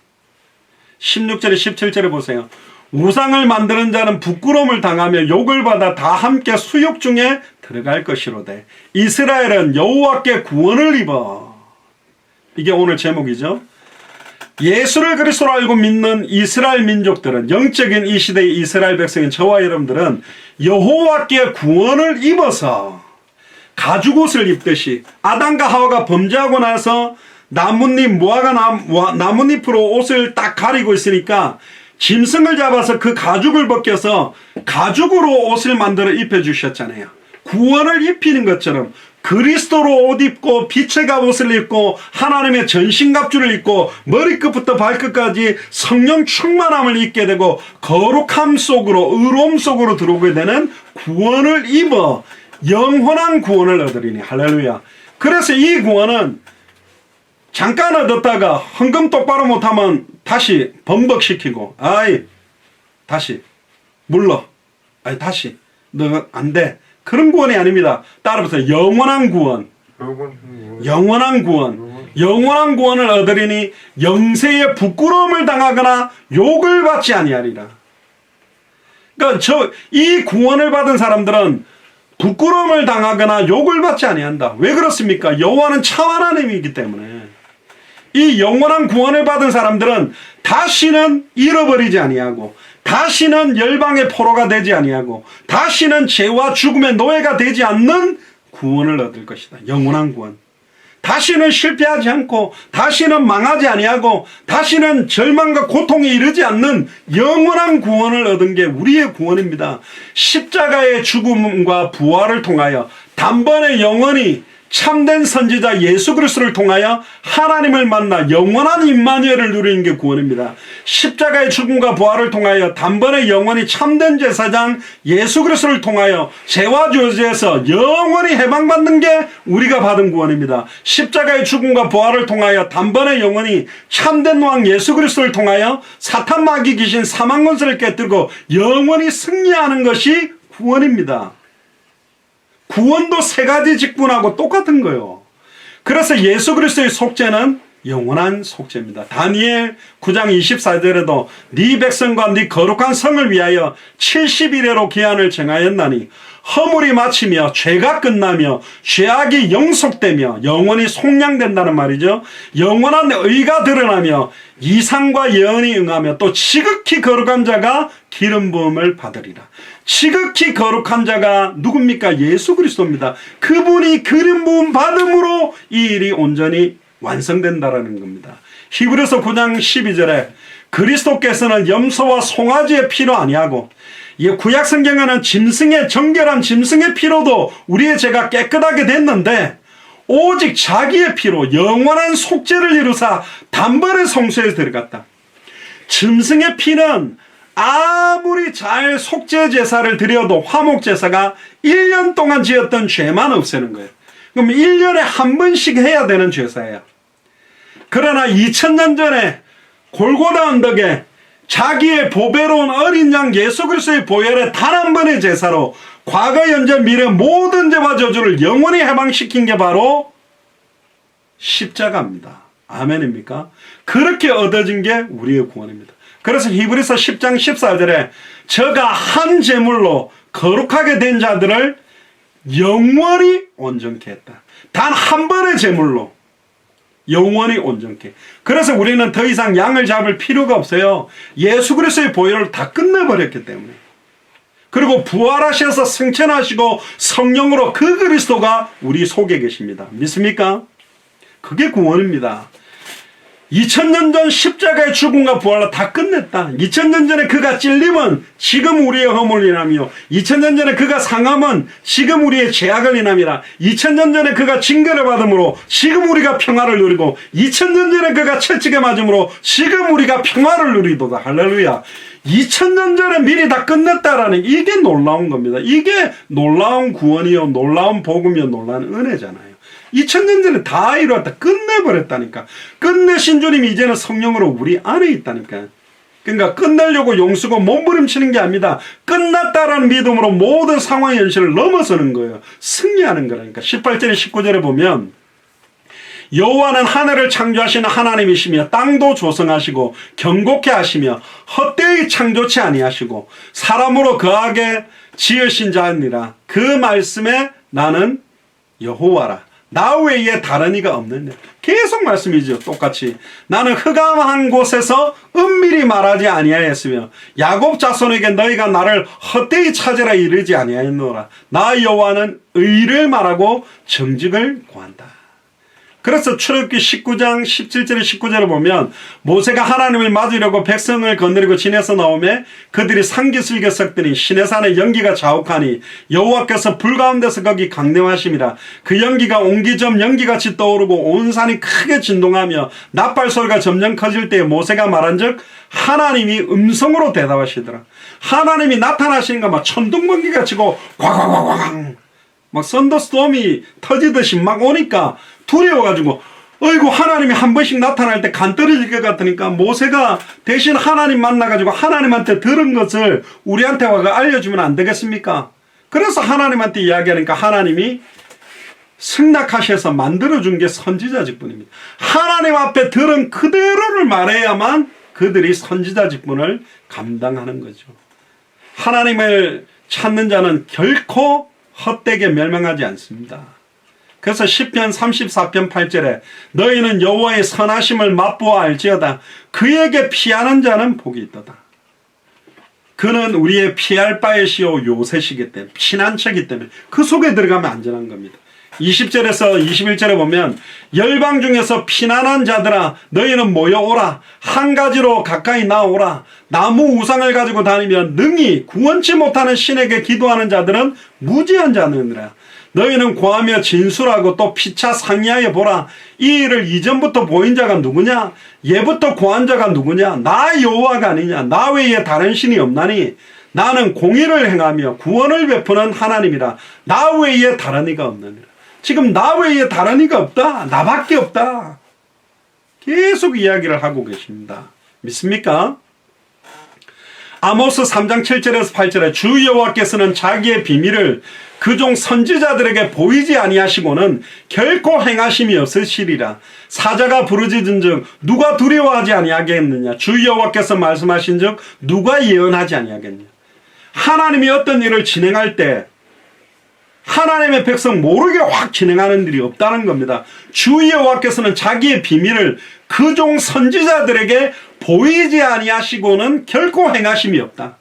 16절에 17절에 보세요. 우상을 만드는 자는 부끄러움을 당하며 욕을 받아 다 함께 수욕 중에 들어갈 것이로되 이스라엘은 여호와께 구원을 입어. 이게 오늘 제목이죠. 예수를 그리스도로 알고 믿는 이스라엘 민족들은, 영적인 이 시대의 이스라엘 백성인 저와 여러분들은 여호와께 구원을 입어서 가죽옷을 입듯이 아담과 하와가 범죄하고 나서 나뭇잎, 무화과 나뭇잎으로 옷을 딱 가리고 있으니까 짐승을 잡아서 그 가죽을 벗겨서 가죽으로 옷을 만들어 입혀주셨잖아요. 구원을 입히는 것처럼 그리스도로 옷 입고 빛의 갑옷을 입고 하나님의 전신갑주를 입고 머리끝부터 발끝까지 성령 충만함을 입게 되고 거룩함 속으로, 의로움 속으로 들어오게 되는 구원을 입어 영원한 구원을 얻으리니. 할렐루야. 그래서 이 구원은 잠깐 얻었다가 헌금 똑바로 못하면 다시 범벅시키고 다시 물러 다시 너 안 돼. 그런 구원이 아닙니다. 따라서 영원한 구원. 영원한 구원. 영원한 구원을 얻으리니 영세에 부끄러움을 당하거나 욕을 받지 아니하리라. 그러니까 이 구원을 받은 사람들은 부끄러움을 당하거나 욕을 받지 아니한다. 왜 그렇습니까? 여호와는 참 하나님이기 때문에. 이 영원한 구원을 받은 사람들은 다시는 잃어버리지 아니하고 다시는 열방의 포로가 되지 아니하고 다시는 죄와 죽음의 노예가 되지 않는 구원을 얻을 것이다. 영원한 구원. 다시는 실패하지 않고 다시는 망하지 아니하고 다시는 절망과 고통에 이르지 않는 영원한 구원을 얻은 게 우리의 구원입니다. 십자가의 죽음과 부활을 통하여 단번에 영원히 참된 선지자 예수 그리스도를 통하여 하나님을 만나 영원한 임마누엘을 누리는 게 구원입니다. 십자가의 죽음과 부활을 통하여 단번에 영원히 참된 제사장 예수 그리스도를 통하여 죄와 저주에서 영원히 해방받는 게 우리가 받은 구원입니다. 십자가의 죽음과 부활을 통하여 단번에 영원히 참된 왕 예수 그리스도를 통하여 사탄 마귀 귀신 사망 권세를 깨뜨리고 영원히 승리하는 것이 구원입니다. 구원도 세 가지 직분하고 똑같은 거예요. 그래서 예수 그리스도의 속죄는 영원한 속죄입니다. 다니엘 9장 24절에도 네 백성과 네 거룩한 성을 위하여 70일에로 기한을 정하였나니 허물이 마치며 죄가 끝나며 죄악이 영속되며 영원히 속량된다는 말이죠. 영원한 의가 드러나며 이상과 예언이 응하며 또 지극히 거룩한 자가 기름 부음을 받으리라. 지극히 거룩한 자가 누굽니까? 예수 그리스도입니다. 그분이 기름 부음 받음으로 이 일이 온전히 완성된다라는 겁니다. 히브리서 9장 12절에 그리스도께서는 염소와 송아지의 피로 아니하고 구약 성경에는 짐승의 정결한 짐승의 피로도 우리의 죄가 깨끗하게 됐는데 오직 자기의 피로 영원한 속죄를 이루사 단번에 성소에 들어갔다. 짐승의 피는 아무리 잘 속죄 제사를 드려도 화목 제사가 1년 동안 지었던 죄만 없애는 거예요. 그럼 1년에 한 번씩 해야 되는 제사예요. 그러나 2000년 전에 골고다 언덕에 자기의 보배로운 어린 양 예수 그리스도의 보혈의 단 한 번의 제사로 과거 현재 미래 모든 죄와 저주를 영원히 해방시킨 게 바로 십자가입니다. 아멘입니까? 그렇게 얻어진 게 우리의 구원입니다. 그래서 히브리서 10장 14절에 저가 한 제물로 거룩하게 된 자들을 영원히 온전케 했다. 단 한 번의 제물로 영원히 온전케. 그래서 우리는 더 이상 양을 잡을 필요가 없어요. 예수 그리스도의 보혈을 다 끝내버렸기 때문에. 그리고 부활하셔서 승천하시고 성령으로 그 그리스도가 우리 속에 계십니다. 믿습니까? 그게 구원입니다. 2000년 전 십자가의 죽음과 부활로 다 끝냈다. 2000년 전에 그가 찔림은 지금 우리의 허물을 인하며 2000년 전에 그가 상함은 지금 우리의 죄악을 인함이라. 2000년 전에 그가 징계를 받음으로 지금 우리가 평화를 누리고 2000년 전에 그가 채찍에 맞음으로 지금 우리가 평화를 누리도다. 할렐루야. 2000년 전에 미리 다 끝냈다라는 이게 놀라운 겁니다. 이게 놀라운 구원이요, 놀라운 복음이요, 놀라운 은혜잖아요. 2000년 전에 다 이루었다. 끝내버렸다니까. 끝내신 주님이 이제는 성령으로 우리 안에 있다니까. 그러니까 끝내려고 용수고 몸부림치는 게 아닙니다. 끝났다라는 믿음으로 모든 상황 현실을 넘어서는 거예요. 승리하는 거라니까. 18절에 19절에 보면 여호와는 하늘을 창조하시는 하나님이시며 땅도 조성하시고 견고케 하시며 헛되이 창조치 아니하시고 사람으로 거하게 지으신 자니라. 그 말씀에 나는 여호와라. 나 외에 다른 이가 없느냐. 계속 말씀이죠. 똑같이. 나는 흑암한 곳에서 은밀히 말하지 아니하였으며 야곱 자손에게 너희가 나를 헛되이 찾으라 이르지 아니하였노라. 나 여호와는 의를 말하고 정직을 구한다. 그래서 출애굽기 19장 17절에 19절을 보면 모세가 하나님을 맞으려고 백성을 거느리고 진에서 나오매 그들이 상기슬겨 섞더니 시내산에 연기가 자욱하니 여호와께서 불 가운데서 거기 강림하심이라. 그 연기가 옹기점 연기같이 떠오르고 온 산이 크게 진동하며 나팔 소리가 점점 커질 때에 모세가 말한즉 하나님이 음성으로 대답하시더라. 하나님이 나타나시니까 막 천둥번개가 치고 꽉꽉꽉꽉 막 썬더스톰이 터지듯이 막 오니까 두려워가지고 어이구 하나님이 한 번씩 나타날 때 간 떨어질 것 같으니까 모세가 대신 하나님 만나가지고 하나님한테 들은 것을 우리한테 와서 알려주면 안 되겠습니까? 그래서 하나님한테 이야기하니까 하나님이 승낙하셔서 만들어준 게 선지자 직분입니다. 하나님 앞에 들은 그대로를 말해야만 그들이 선지자 직분을 감당하는 거죠. 하나님을 찾는 자는 결코 헛되게 멸망하지 않습니다. 그래서 시편 34편 8절에 너희는 여호와의 선하심을 맛보아 알지어다. 그에게 피하는 자는 복이 있도다. 그는 우리의 피할 바이시오 요새시기 때문에 피난처이기 때문에 그 속에 들어가면 안전한 겁니다. 20절에서 21절에 보면 열방 중에서 피난한 자들아 너희는 모여오라. 한 가지로 가까이 나오라. 나무 우상을 가지고 다니면 능히 구원치 못하는 신에게 기도하는 자들은 무지한 자느니라. 너희는 고하며 진술하고 또 피차 상의하여 보라. 이 일을 이전부터 보인 자가 누구냐? 예부터 고한 자가 누구냐? 나 여호와가 아니냐? 나 외에 다른 신이 없나니? 나는 공의를 행하며 구원을 베푸는 하나님이라. 나 외에 다른 이가 없느니라. 지금 나 외에 다른 이가 없다. 나밖에 없다. 계속 이야기를 하고 계십니다. 믿습니까? 아모스 3장 7절에서 8절에 주 여호와께서는 자기의 비밀을 그종 선지자들에게 보이지 아니하시고는 결코 행하심이 없으시리라. 사자가 부르짖은즉 누가 두려워하지 아니하겠느냐. 주 여호와께서 말씀하신즉 누가 예언하지 아니하겠느냐. 하나님이 어떤 일을 진행할 때 하나님의 백성 모르게 확 진행하는 일이 없다는 겁니다. 주 여호와께서는 자기의 비밀을 그종 선지자들에게 보이지 아니하시고는 결코 행하심이 없다.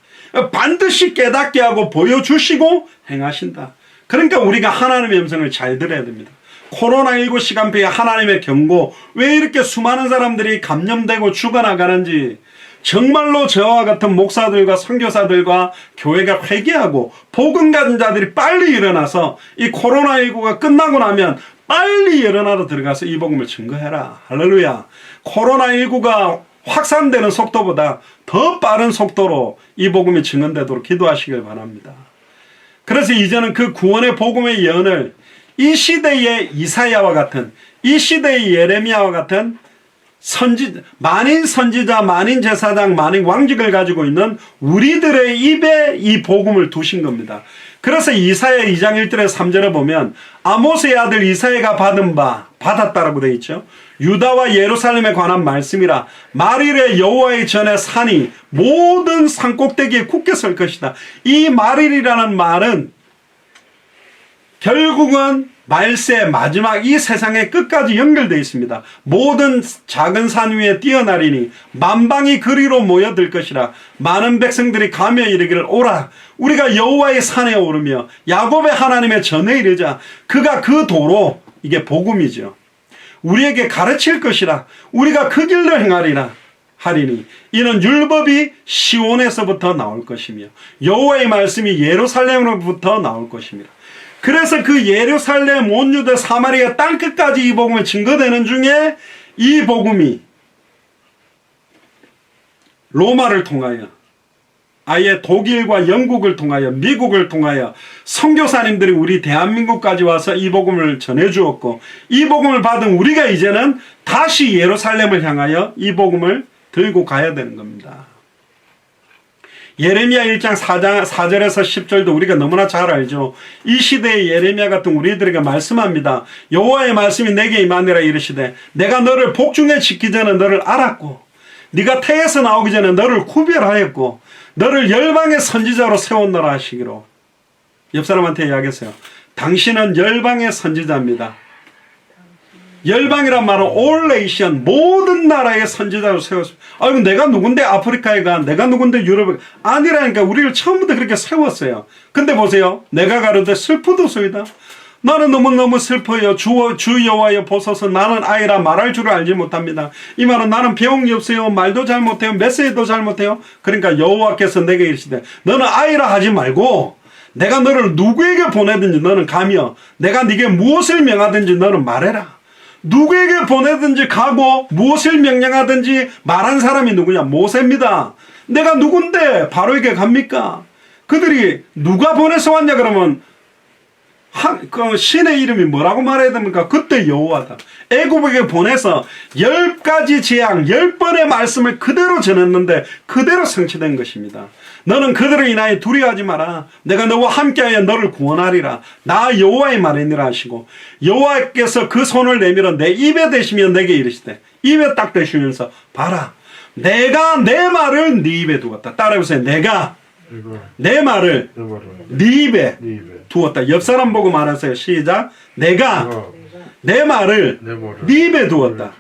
반드시 깨닫게 하고 보여주시고 행하신다. 그러니까 우리가 하나님의 음성을 잘 들어야 됩니다. 코로나19 시간표에 하나님의 경고, 왜 이렇게 수많은 사람들이 감염되고 죽어나가는지, 정말로 저와 같은 목사들과 선교사들과 교회가 회개하고 복음 가진 자들이 빨리 일어나서 이 코로나19가 끝나고 나면 빨리 일어나러 들어가서 이 복음을 증거해라. 할렐루야. 코로나19가 확산되는 속도보다 더 빠른 속도로 이 복음이 증언되도록 기도하시길 바랍니다. 그래서 이제는 그 구원의 복음의 예언을 이 시대의 이사야와 같은, 이 시대의 예레미야와 같은 만인 선지자, 만인 제사장, 만인 왕직을 가지고 있는 우리들의 입에 이 복음을 두신 겁니다. 그래서 이사야 2장 1절에 3절에 보면 아모스의 아들 이사야가 받았다라고 되어 있죠. 유다와 예루살렘에 관한 말씀이라 말일에 여호와의 전에 산이 모든 산꼭대기에 굳게 설 것이다. 이 말일이라는 말은 결국은 말세 마지막 이 세상의 끝까지 연결되어 있습니다. 모든 작은 산 위에 뛰어나리니 만방이 그리로 모여들 것이라. 많은 백성들이 가며 이르기를 오라 우리가 여호와의 산에 오르며 야곱의 하나님의 전에 이르자. 그가 그 도로, 이게 복음이죠, 우리에게 가르칠 것이라. 우리가 그 길로 행하리라 하리니 이는 율법이 시온에서부터 나올 것이며 여호와의 말씀이 예루살렘으로부터 나올 것입니다. 그래서 그 예루살렘, 온 유대, 사마리아 땅끝까지 이 복음을 증거되는 중에 이 복음이 로마를 통하여, 아예 독일과 영국을 통하여, 미국을 통하여 선교사님들이 우리 대한민국까지 와서 이 복음을 전해주었고, 이 복음을 받은 우리가 이제는 다시 예루살렘을 향하여 이 복음을 들고 가야 되는 겁니다. 예레미야 1장 4절에서 10절도 우리가 너무나 잘 알죠. 이 시대의 예레미야 같은 우리들에게 말씀합니다. 여호와의 말씀이 내게 임하니라 이르시되 내가 너를 복중에 짓기 전에 너를 알았고 네가 태에서 나오기 전에 너를 구별하였고 너를 열방의 선지자로 세웠노라 하시기로. 옆 사람한테 이야기했어요. 당신은 열방의 선지자입니다. 열방이란 말은 all nation, 모든 나라의 선지자로 세웠습니다. 아이고 내가 누군데 아프리카에 가, 내가 누군데 유럽에 가. 아니라니까. 우리를 처음부터 그렇게 세웠어요. 근데 보세요. 내가 가로되 슬프도소이다. 나는 너무너무 슬퍼요. 주 여호와여 보소서. 나는 아이라 말할 줄을 알지 못합니다. 이 말은 나는 배움이 없어요. 말도 잘 못해요. 메시지도 잘 못해요. 그러니까 여호와께서 내게 이르시되 너는 아이라 하지 말고 내가 너를 누구에게 보내든지 너는 가며 내가 네게 무엇을 명하든지 너는 말해라. 누구에게 보내든지 가고 무엇을 명령하든지 말한 사람이 누구냐? 모세입니다. 내가 누군데 바로에게 갑니까? 그들이 누가 보내서 왔냐 그러면 그 신의 이름이 뭐라고 말해야 됩니까? 그때 여호와다. 애굽에게 보내서 10가지 재앙 10번의 말씀을 그대로 전했는데 그대로 성취된 것입니다. 너는 그들을 인하여 두려워하지 마라. 내가 너와 함께하여 너를 구원하리라. 나 여호와의 말이니라 하시고 여호와께서 그 손을 내밀어 내 입에 대시며 내게 이르시되 입에 딱 대시면서 봐라 내가 내 말을 네 입에 두었다. 따라해보세요. 내가 내 말을 네 입에 두었다. 옆 사람 보고 말하세요. 시작. 내가 내 말을 네 입에 두었다.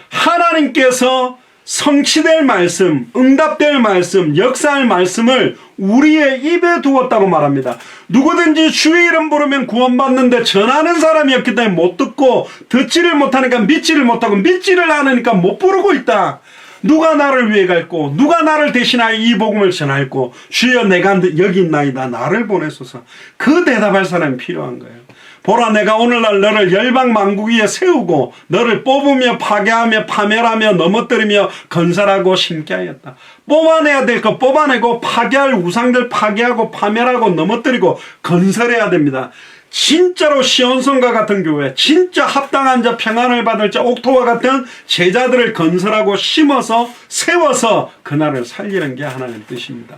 하나님께서 성취될 말씀, 응답될 말씀, 역사할 말씀을 우리의 입에 두었다고 말합니다. 누구든지 주의 이름 부르면 구원받는데 전하는 사람이었기 때문에 못 듣고 듣지를 못하니까 믿지를 못하고 믿지를 않으니까 못 부르고 있다. 누가 나를 위해 갈고 누가 나를 대신하여 이 복음을 전할고 주여 내가 여기 있나이다. 나를 보내소서. 그 대답할 사람이 필요한 거예요. 보라 내가 오늘날 너를 열방 만국 위에 세우고 너를 뽑으며 파괴하며 파멸하며 넘어뜨리며 건설하고 심게 하였다. 뽑아내야 될 거 뽑아내고 파괴할 우상들 파괴하고 파멸하고 넘어뜨리고 건설해야 됩니다. 진짜로 시온성과 같은 교회, 진짜 합당한 자, 평안을 받을 자, 옥토와 같은 제자들을 건설하고 심어서 세워서 그날을 살리는 게 하나님의 뜻입니다.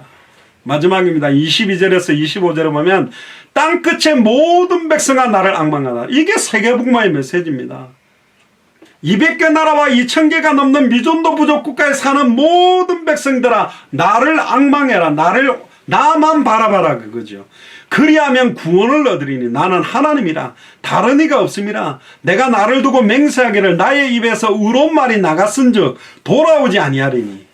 마지막입니다. 22절에서 25절에 보면 땅끝의 모든 백성아 나를 앙망하라. 이게 세계복음화의 메시지입니다. 200개 나라와 2000개가 넘는 미존도 부족 국가에 사는 모든 백성들아 나를 앙망해라. 나만 바라봐라 그거죠. 그리하면 구원을 얻으리니 나는 하나님이라 다른 이가 없음이라. 내가 나를 두고 맹세하기를 나의 입에서 의로운 말이 나갔은즉 돌아오지 아니하리니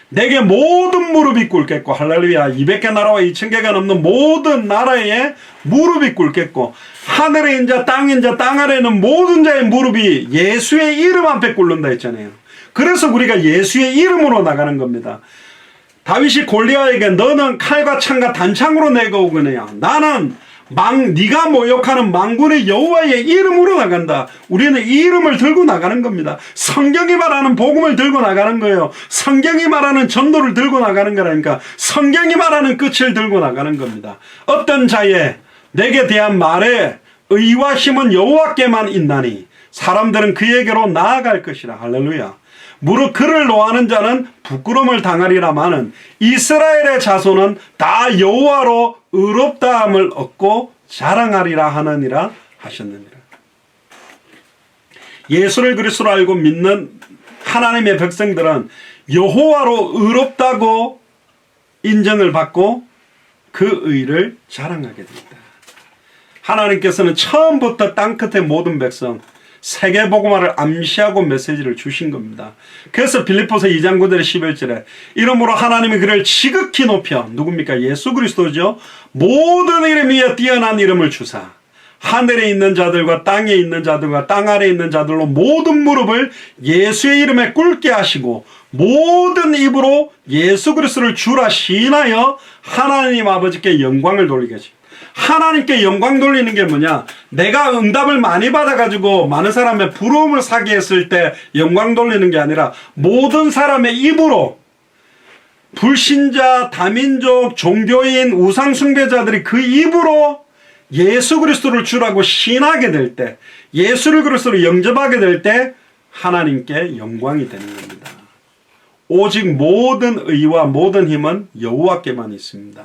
내게 모든 무릎이 꿇겠고 할렐루야. 200개 나라와 2000개가 넘는 모든 나라에 무릎이 꿇겠고 하늘의 인자 땅인 자 땅 아래는 모든 자의 무릎이 예수의 이름 앞에 꿇는다 했잖아요. 그래서 우리가 예수의 이름으로 나가는 겁니다. 다윗이 골리앗에게 너는 칼과 창과 단창으로 내가 오거니와 나는 네가 모욕하는 만군의 여호와의 이름으로 나간다. 우리는 이 이름을 들고 나가는 겁니다. 성경이 말하는 복음을 들고 나가는 거예요. 성경이 말하는 전도를 들고 나가는 거라니까. 성경이 말하는 끝을 들고 나가는 겁니다. 어떤 자의 내게 대한 말에 의와 힘은 여호와께만 있나니 사람들은 그에게로 나아갈 것이라. 할렐루야. 무릇 그를 노하는 자는 부끄러움을 당하리라마는 이스라엘의 자손은 다 여호와로 의롭다함을 얻고 자랑하리라 하느니라 하셨느니라. 예수를 그리스도로 알고 믿는 하나님의 백성들은 여호와로 의롭다고 인정을 받고 그 의를 자랑하게 됩니다. 하나님께서는 처음부터 땅끝의 모든 백성 세계복음화를 암시하고 메시지를 주신 겁니다. 그래서 빌립보서 2장 9절 11절에 이러므로 하나님이 그를 지극히 높여 누굽니까? 예수 그리스도죠. 모든 이름 위에 뛰어난 이름을 주사 하늘에 있는 자들과 땅에 있는 자들과 땅 아래에 있는 자들로 모든 무릎을 예수의 이름에 꿇게 하시고 모든 입으로 예수 그리스도를 주라 시인하여 하나님 아버지께 영광을 돌리게 하시고. 하나님께 영광 돌리는 게 뭐냐? 내가 응답을 많이 받아가지고 많은 사람의 부러움을 사게 했을 때 영광 돌리는 게 아니라 모든 사람의 입으로 불신자, 다민족, 종교인, 우상숭배자들이 그 입으로 예수 그리스도를 주라고 신하게 될 때, 예수를 그리스도로 영접하게 될 때 하나님께 영광이 되는 겁니다. 오직 모든 의와 모든 힘은 여호와께만 있습니다.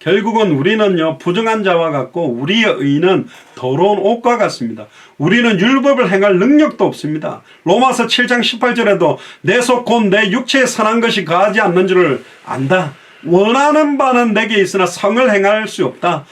결국은 우리는요 부정한 자와 같고 우리의 의는 더러운 옷과 같습니다. 우리는 율법을 행할 능력도 없습니다. 로마서 7장 18절에도 내 속 곧 내 육체에 선한 것이 거하지 않는 줄을 안다. 원하는 바는 내게 있으나 성을 행할 수 없다.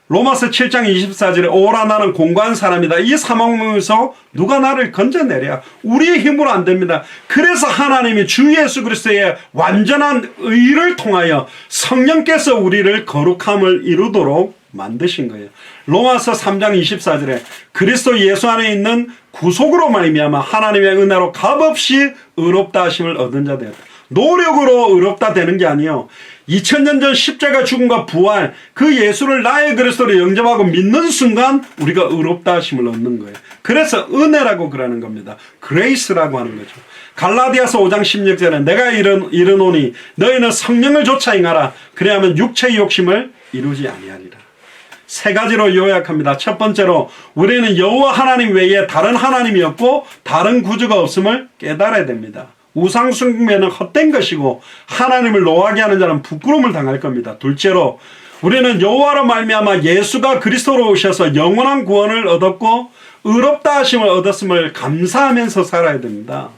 로마서 7장 24절에 오라 나는 공고한 사람이다. 이 사망에서 누가 나를 건져내랴. 우리의 힘으로 안 됩니다. 그래서 하나님이 주 예수 그리스도의 완전한 의를 통하여 성령께서 우리를 거룩함을 이루도록 만드신 거예요. 로마서 3장 24절에 그리스도 예수 안에 있는 구속으로 말미암아 하나님의 은혜로 값없이 의롭다 하심을 얻은 자 되었다. 노력으로 의롭다 되는 게 아니에요. 2000년 전 십자가 죽음과 부활 그 예수를 나의 그리스도로 영접하고 믿는 순간 우리가 의롭다 하심을 얻는 거예요. 그래서 은혜라고 그러는 겁니다. 그레이스라고 하는 거죠. 갈라디아서 5장 16절에 내가 이르노니 너희는 성령을 좇아 행하라. 그래야만 육체의 욕심을 이루지 아니하리라. 세 가지로 요약합니다. 첫 번째로 우리는 여호와 하나님 외에 다른 하나님이 없고 다른 구주가 없음을 깨달아야 됩니다. 우상숭배는 헛된 것이고 하나님을 노하게 하는 자는 부끄러움을 당할 겁니다. 둘째로 우리는 여호와로 말미암아 예수가 그리스도로 오셔서 영원한 구원을 얻었고 의롭다 하심을 얻었음을 감사하면서 살아야 됩니다.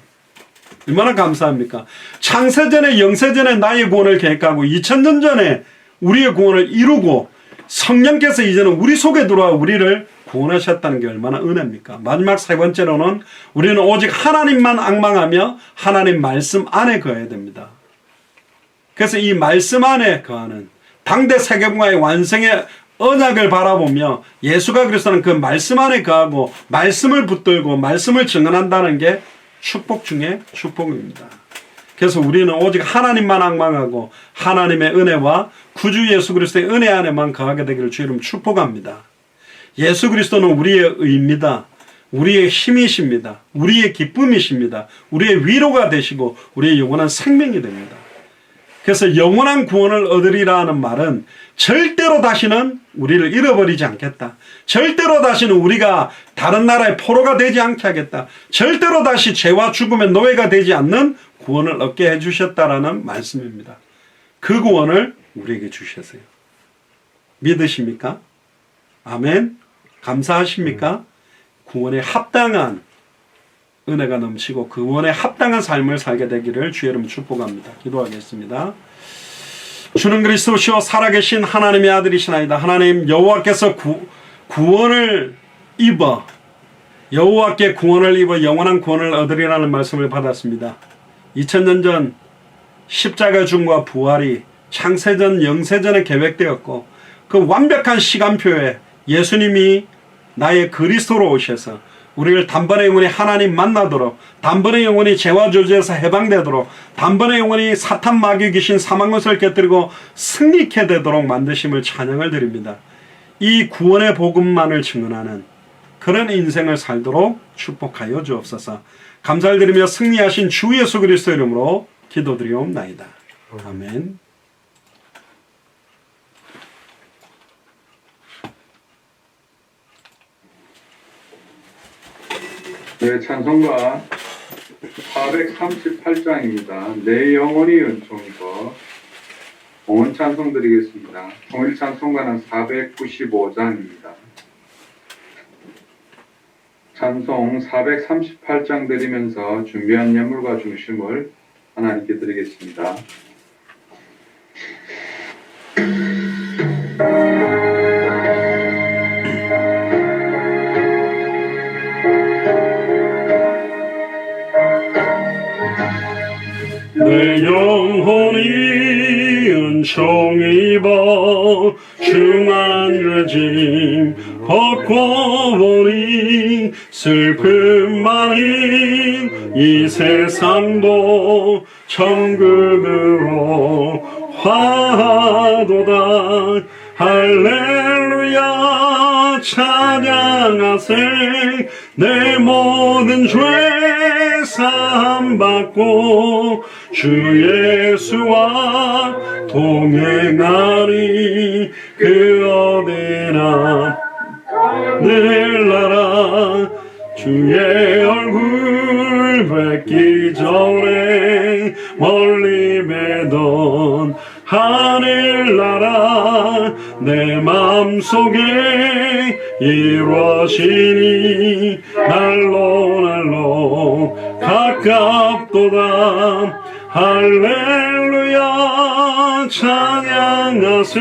얼마나 감사합니까? 창세전에 영세전에 나의 구원을 계획하고 2000년 전에 우리의 구원을 이루고 성령께서 이제는 우리 속에 들어와 우리를 구원하셨다는 게 얼마나 은혜입니까? 마지막 세 번째로는 우리는 오직 하나님만 앙망하며 하나님 말씀 안에 거해야 됩니다. 그래서 이 말씀 안에 거하는 당대 세계문화의 완성의 언약을 바라보며 예수가 그리스도는 그 말씀 안에 거하고 말씀을 붙들고 말씀을 증언한다는 게 축복 중에 축복입니다. 그래서 우리는 오직 하나님만 앙망하고 하나님의 은혜와 구주 예수 그리스도의 은혜 안에만 거하게 되기를 주 이름 축복합니다. 예수 그리스도는 우리의 의입니다. 우리의 힘이십니다. 우리의 기쁨이십니다. 우리의 위로가 되시고 우리의 영원한 생명이 됩니다. 그래서 영원한 구원을 얻으리라 하는 말은 절대로 다시는 우리를 잃어버리지 않겠다. 절대로 다시는 우리가 다른 나라의 포로가 되지 않게 하겠다. 절대로 다시 죄와 죽음의 노예가 되지 않는 구원을 얻게 해주셨다라는 말씀입니다. 그 구원을 우리에게 주셨어요. 믿으십니까? 아멘. 감사하십니까? 구원에 합당한 은혜가 넘치고 그 구원에 합당한 삶을 살게 되기를 주의 이름으로 축복합니다. 기도하겠습니다. 주는 그리스도시요 살아계신 하나님의 아들이시나이다. 하나님 여호와께서 구원을 입어 여호와께 구원을 입어 영원한 구원을 얻으리라는 말씀을 받았습니다. 2000년 전 십자가 죽음과 부활이 창세전 영세전에 계획되었고 그 완벽한 시간표에 예수님이 나의 그리스도로 오셔서 우리를 단번에 영원히 하나님 만나도록, 단번에 영원히 죄와 저주에서 해방되도록, 단번에 영원히 사탄 마귀 귀신 사망것을 깨뜨리고 승리케 되도록 만드심을 찬양을 드립니다. 이 구원의 복음만을 증언하는 그런 인생을 살도록 축복하여 주옵소서. 감사를 드리며 승리하신 주 예수 그리스도 이름으로 기도드리옵나이다. 아멘. 네, 찬송가 438장입니다. 내 영혼이 은총이고 봉헌 찬송 드리겠습니다. 통일 찬송가는 495장입니다. 찬송 438장 드리면서 준비한 예물과 중심을 하나님께 드리겠습니다. 내 영혼이 은총 입어 중한 죄짐 벗고 보니 슬픔 많은 이 세상도 천국으로 화도다. 할렐루야 찬양하세. 내 모든 죄 사함받고 주 예수와 동행하니 그 어디나 늘 나라 주의 얼굴 뵙기 전에 멀리 뵈던 하늘나라 내 맘속에 이루어지니 날로 가깝도다. 할렐루야 찬양하세.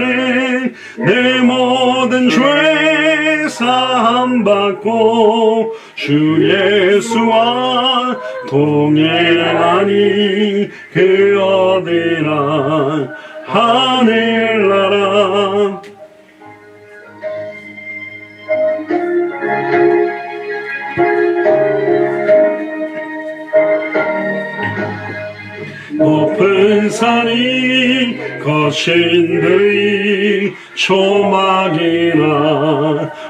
내 모든 죄 사함받고 주 예수와 동행하니 그 어디나 하늘나라. 높은 산이 거친 들이 초막이나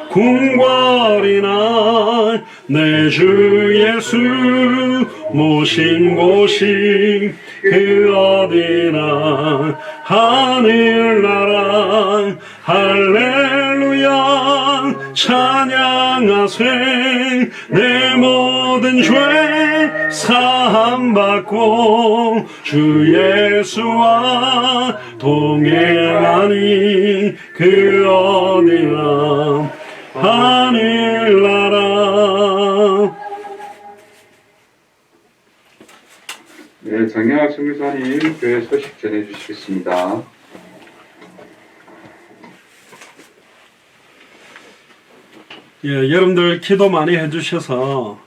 궁궐이나 내 주 예수 모신 곳이 그 어디나 하늘나라. 할렐루야 찬양하세. 내 모든 죄 사함받고 주 예수와 동행하니 그 어디나 하늘나라. 네, 정영학 선교사님 교회 소식 전해주시겠습니다. 예, 여러분들 기도 많이 해주셔서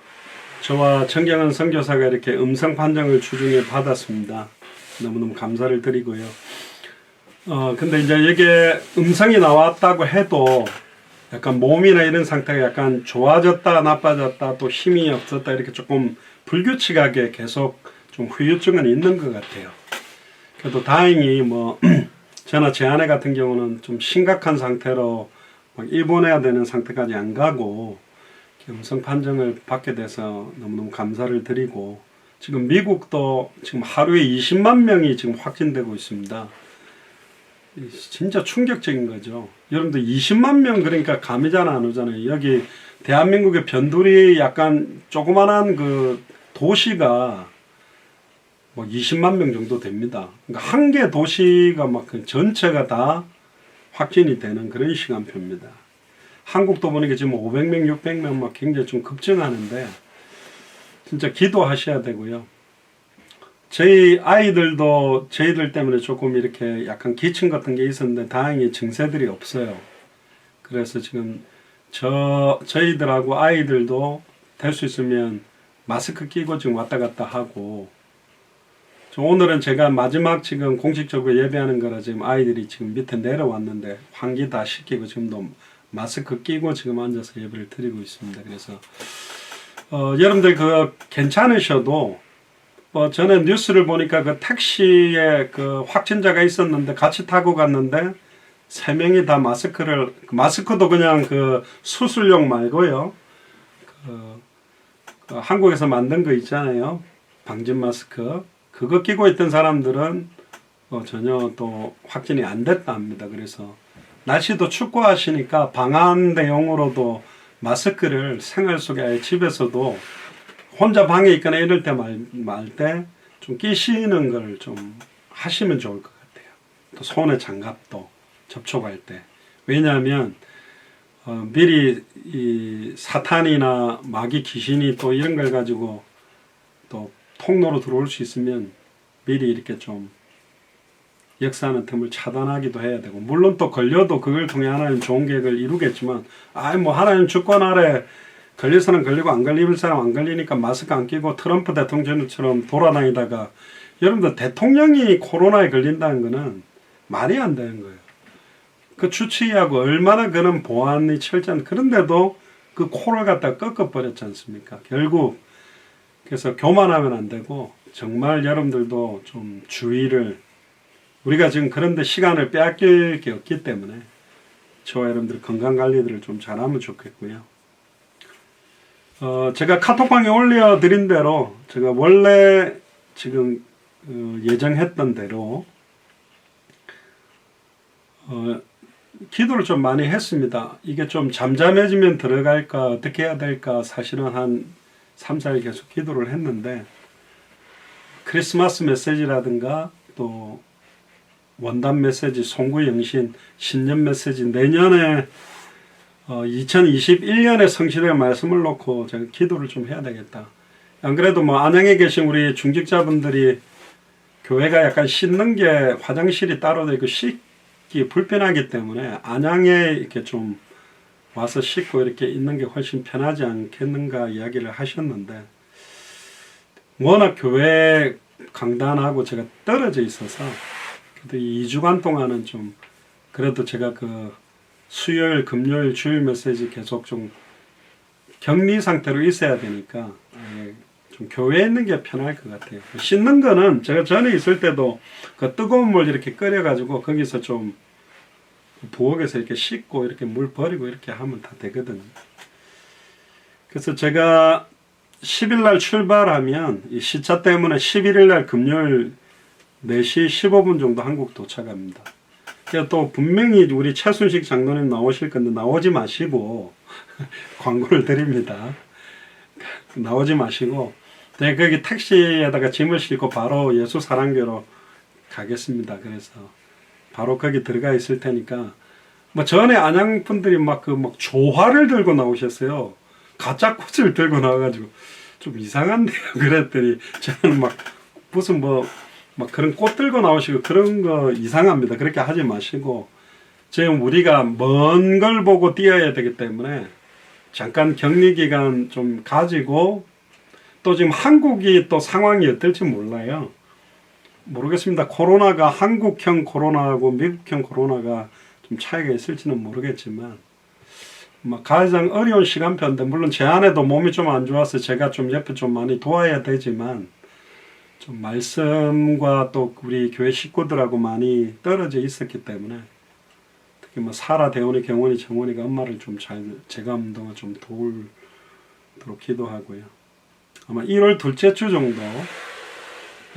저와 정경환 선교사가 이렇게 음성 판정을 주중에 받았습니다. 너무너무 감사를 드리고요. 근데 이제 이게 음성이 나왔다고 해도 약간 몸이나 이런 상태가 약간 좋아졌다 나빠졌다 또 힘이 없었다 이렇게 조금 불규칙하게 계속 좀 후유증은 있는 것 같아요. 그래도 다행히 뭐 저나 제 아내 같은 경우는 좀 심각한 상태로 막 입원해야 되는 상태까지 안 가고 음성 판정을 받게 돼서 너무너무 감사를 드리고, 지금 미국도 지금 하루에 20만 명이 지금 확진되고 있습니다. 진짜 충격적인 거죠. 여러분들 20만 명 그러니까 감이 잘 안 오잖아요. 여기 대한민국의 변두리 약간 조그만한 그 도시가 뭐 20만 명 정도 됩니다. 그러니까 한 개 도시가 막 전체가 다 확진이 되는 그런 시간표입니다. 한국도 보니까 지금 500명, 600명 막 굉장히 좀 급증하는데 진짜 기도하셔야 되고요. 저희 아이들도 저희들 때문에 조금 이렇게 약간 기침 같은 게 있었는데 다행히 증세들이 없어요. 그래서 지금 저희들하고 아이들도 될 수 있으면 마스크 끼고 지금 왔다 갔다 하고, 오늘은 제가 마지막 지금 공식적으로 예배하는 거라 지금 아이들이 지금 밑에 내려왔는데 환기 다 시키고 지금도 마스크 끼고 지금 앉아서 예배를 드리고 있습니다. 그래서 여러분들 괜찮으셔도 전에 뉴스를 보니까 그 택시에 그 확진자가 있었는데 같이 타고 갔는데 3명이 다 마스크도 그냥 그 수술용 말고요. 한국에서 만든 거 있잖아요. 방진 마스크. 그거 끼고 있던 사람들은 전혀 또 확진이 안 됐다 합니다. 그래서 날씨도 춥고 하시니까 방한 대용으로도 마스크를 생활 속에 아예 집에서도 혼자 방에 있거나 이럴 때 말 때 좀 끼시는 걸 좀 하시면 좋을 것 같아요. 또 손에 장갑도 접촉할 때. 왜냐하면 미리 이 사탄이나 마귀 귀신이 또 이런 걸 가지고 또 통로로 들어올 수 있으면 미리 이렇게 좀 역사하는 틈을 차단하기도 해야 되고, 물론 또 걸려도 그걸 통해 하나님 좋은 계획을 이루겠지만, 하나님 주권 아래 걸릴 사람 걸리고 안 걸릴 사람 안 걸리니까 마스크 안 끼고 트럼프 대통령처럼 돌아다니다가, 여러분들 대통령이 코로나에 걸린다는 거는 말이 안 되는 거예요. 그 주치의하고 얼마나 그런 보안이 철저한, 그런데도 그 코를 갖다 꺾어버렸지 않습니까? 결국 그래서 교만하면 안 되고, 정말 여러분들도 좀 주의를, 우리가 지금 그런데 시간을 빼앗길 게 없기 때문에 저와 여러분들 건강관리들을 좀 잘하면 좋겠고요. 제가 카톡방에 올려드린 대로 제가 원래 지금 예정했던 대로 기도를 좀 많이 했습니다. 이게 좀 잠잠해지면 들어갈까 어떻게 해야 될까 사실은 한 3, 4일 계속 기도를 했는데, 크리스마스 메시지라든가 또 원단 메시지, 송구 영신, 신년 메시지, 내년에 2021년에 성취될 말씀을 놓고 제가 기도를 좀 해야 되겠다. 안 그래도 안양에 계신 우리 중직자분들이 교회가 약간 씻는 게 화장실이 따로 되고 씻기 불편하기 때문에 안양에 이렇게 좀 와서 씻고 이렇게 있는 게 훨씬 편하지 않겠는가 이야기를 하셨는데, 워낙 교회 강단하고 제가 떨어져 있어서 그래도 2주간 동안은 좀 그래도 제가 그 수요일, 금요일, 주일 메시지 계속 좀 격리 상태로 있어야 되니까 좀 교회에 있는 게 편할 것 같아요. 씻는 거는 제가 전에 있을 때도 그 뜨거운 물 이렇게 끓여가지고 거기서 좀 부엌에서 이렇게 씻고 이렇게 물 버리고 이렇게 하면 다 되거든요. 그래서 제가 10일 날 출발하면 이 시차 때문에 11일 날 금요일 4시 15분 정도 한국 도착합니다. 또 분명히 우리 최순식 장로님 나오실 건데 나오지 마시고 광고를 드립니다. 나오지 마시고 내가 거기 택시에다가 짐을 싣고 바로 예수 사랑교로 가겠습니다. 그래서 바로 거기 들어가 있을 테니까, 전에 안양 분들이 막 조화를 들고 나오셨어요. 가짜 꽃을 들고 나와가지고 좀 이상한데요. 그랬더니 저는 무슨 그런 꽃 들고 나오시고 그런 거 이상합니다. 그렇게 하지 마시고, 지금 우리가 먼 걸 보고 뛰어야 되기 때문에 잠깐 격리 기간 좀 가지고, 또 지금 한국이 또 상황이 어떨지 몰라요. 모르겠습니다. 코로나가 한국형 코로나하고 미국형 코로나가 좀 차이가 있을지는 모르겠지만, 가장 어려운 시간표인데, 물론 제 아내도 몸이 좀 안 좋아서 제가 좀 옆에 좀 많이 도와야 되지만, 좀 말씀과 또 우리 교회 식구들하고 많이 떨어져 있었기 때문에, 특히 사라, 대원이, 경원이, 정원이가 엄마를 좀 제가 운동을 좀 도울도록 기도하고요. 아마 1월 둘째 주 정도,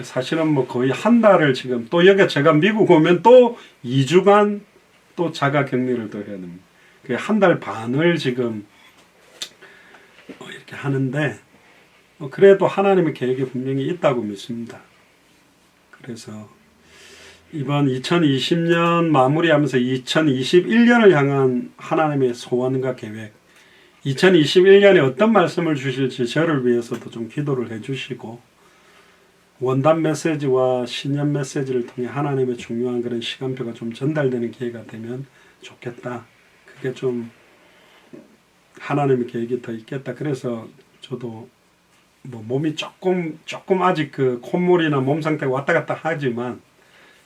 사실은 거의 한 달을 지금, 또 여기 제가 미국 오면 또 2주간 또 자가 격리를 또 해야 됩니다. 한 달 반을 지금 이렇게 하는데, 그래도 하나님의 계획이 분명히 있다고 믿습니다. 그래서 이번 2020년 마무리하면서 2021년을 향한 하나님의 소원과 계획, 2021년에 어떤 말씀을 주실지 저를 위해서도 좀 기도를 해주시고, 원단 메시지와 신년 메시지를 통해 하나님의 중요한 그런 시간표가 좀 전달되는 기회가 되면 좋겠다. 그게 좀 하나님의 계획이 더 있겠다. 그래서 저도 몸이 조금 아직 그 콧물이나 몸 상태가 왔다 갔다 하지만,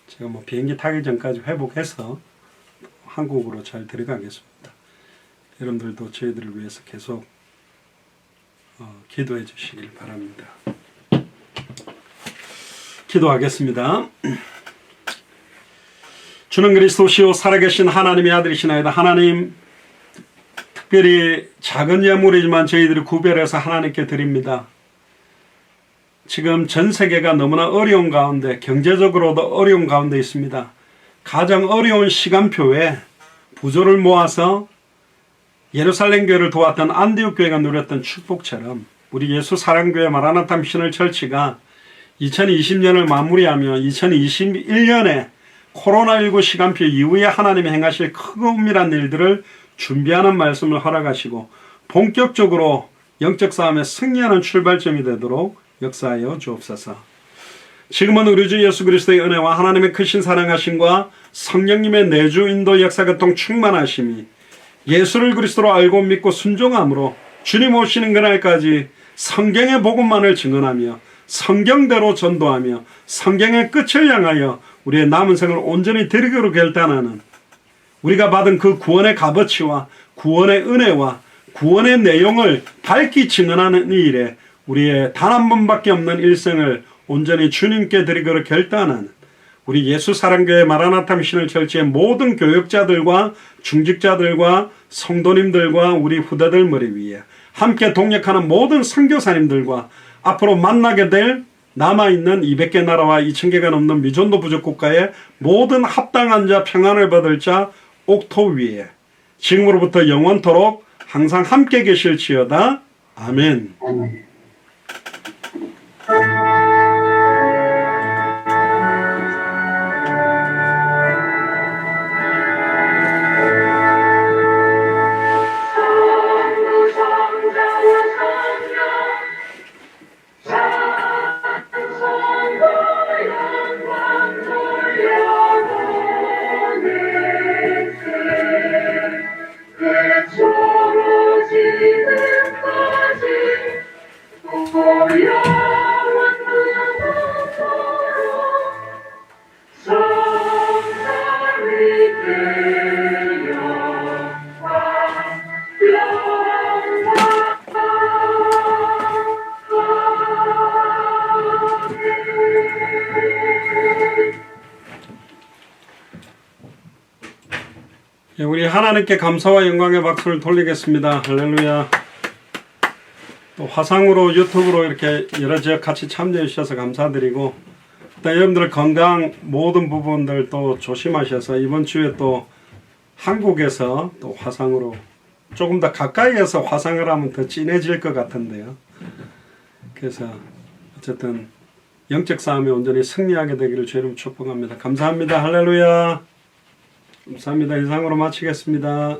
제가 비행기 타기 전까지 회복해서 한국으로 잘 들어가겠습니다. 여러분들도 저희들을 위해서 계속 기도해 주시길 바랍니다. 기도하겠습니다. 주는 그리스도시요 살아계신 하나님의 아들이시나이다. 하나님, 특별히 작은 예물이지만 저희들이 구별해서 하나님께 드립니다. 지금 전 세계가 너무나 어려운 가운데, 경제적으로도 어려운 가운데 있습니다. 가장 어려운 시간표에 부조를 모아서 예루살렘 교회를 도왔던 안디옥 교회가 누렸던 축복처럼 우리 예수 사랑교회 마라나타 미셔널 처치가 2020년을 마무리하며 2021년에 코로나19 시간표 이후에 하나님이 행하실 크고 은밀한 일들을 준비하는 말씀을 허락하시고 본격적으로 영적 싸움에 승리하는 출발점이 되도록 역사하여 주옵소서. 지금은 우리 주 예수 그리스도의 은혜와 하나님의 크신 사랑하심과 성령님의 내주 인도 역사 교통 충만하심이 예수를 그리스도로 알고 믿고 순종함으로 주님 오시는 그날까지 성경의 복음만을 증언하며 성경대로 전도하며 성경의 끝을 향하여 우리의 남은 생을 온전히 드리기로 결단하는, 우리가 받은 그 구원의 값어치와 구원의 은혜와 구원의 내용을 밝히 증언하는 이 일에 우리의 단 한 번밖에 없는 일생을 온전히 주님께 드리기로 결단하는 우리 예수 사랑교회 마라나타 미셔널 처치의 모든 교역자들과 중직자들과 성도님들과 우리 후대들 머리 위에 함께 동역하는 모든 선교사님들과 앞으로 만나게 될 남아있는 200개 나라와 2000개가 넘는 미전도 부족 국가의 모든 합당한 자, 평안을 받을 자 옥토 위에 지금으로부터 영원토록 항상 함께 계실지어다. 아멘. 우리 하나님께 감사와 영광의 박수를 돌리겠습니다. 할렐루야. 또 화상으로 유튜브로 이렇게 여러 지역 같이 참여해 주셔서 감사드리고, 또 여러분들 건강 모든 부분들 또 조심하셔서 이번 주에 또 한국에서 또 화상으로 조금 더 가까이에서 화상을 하면 더 진해질 것 같은데요. 그래서 어쨌든 영적 싸움에 온전히 승리하게 되기를 주님 축복합니다. 감사합니다. 할렐루야. 감사합니다. 이상으로 마치겠습니다.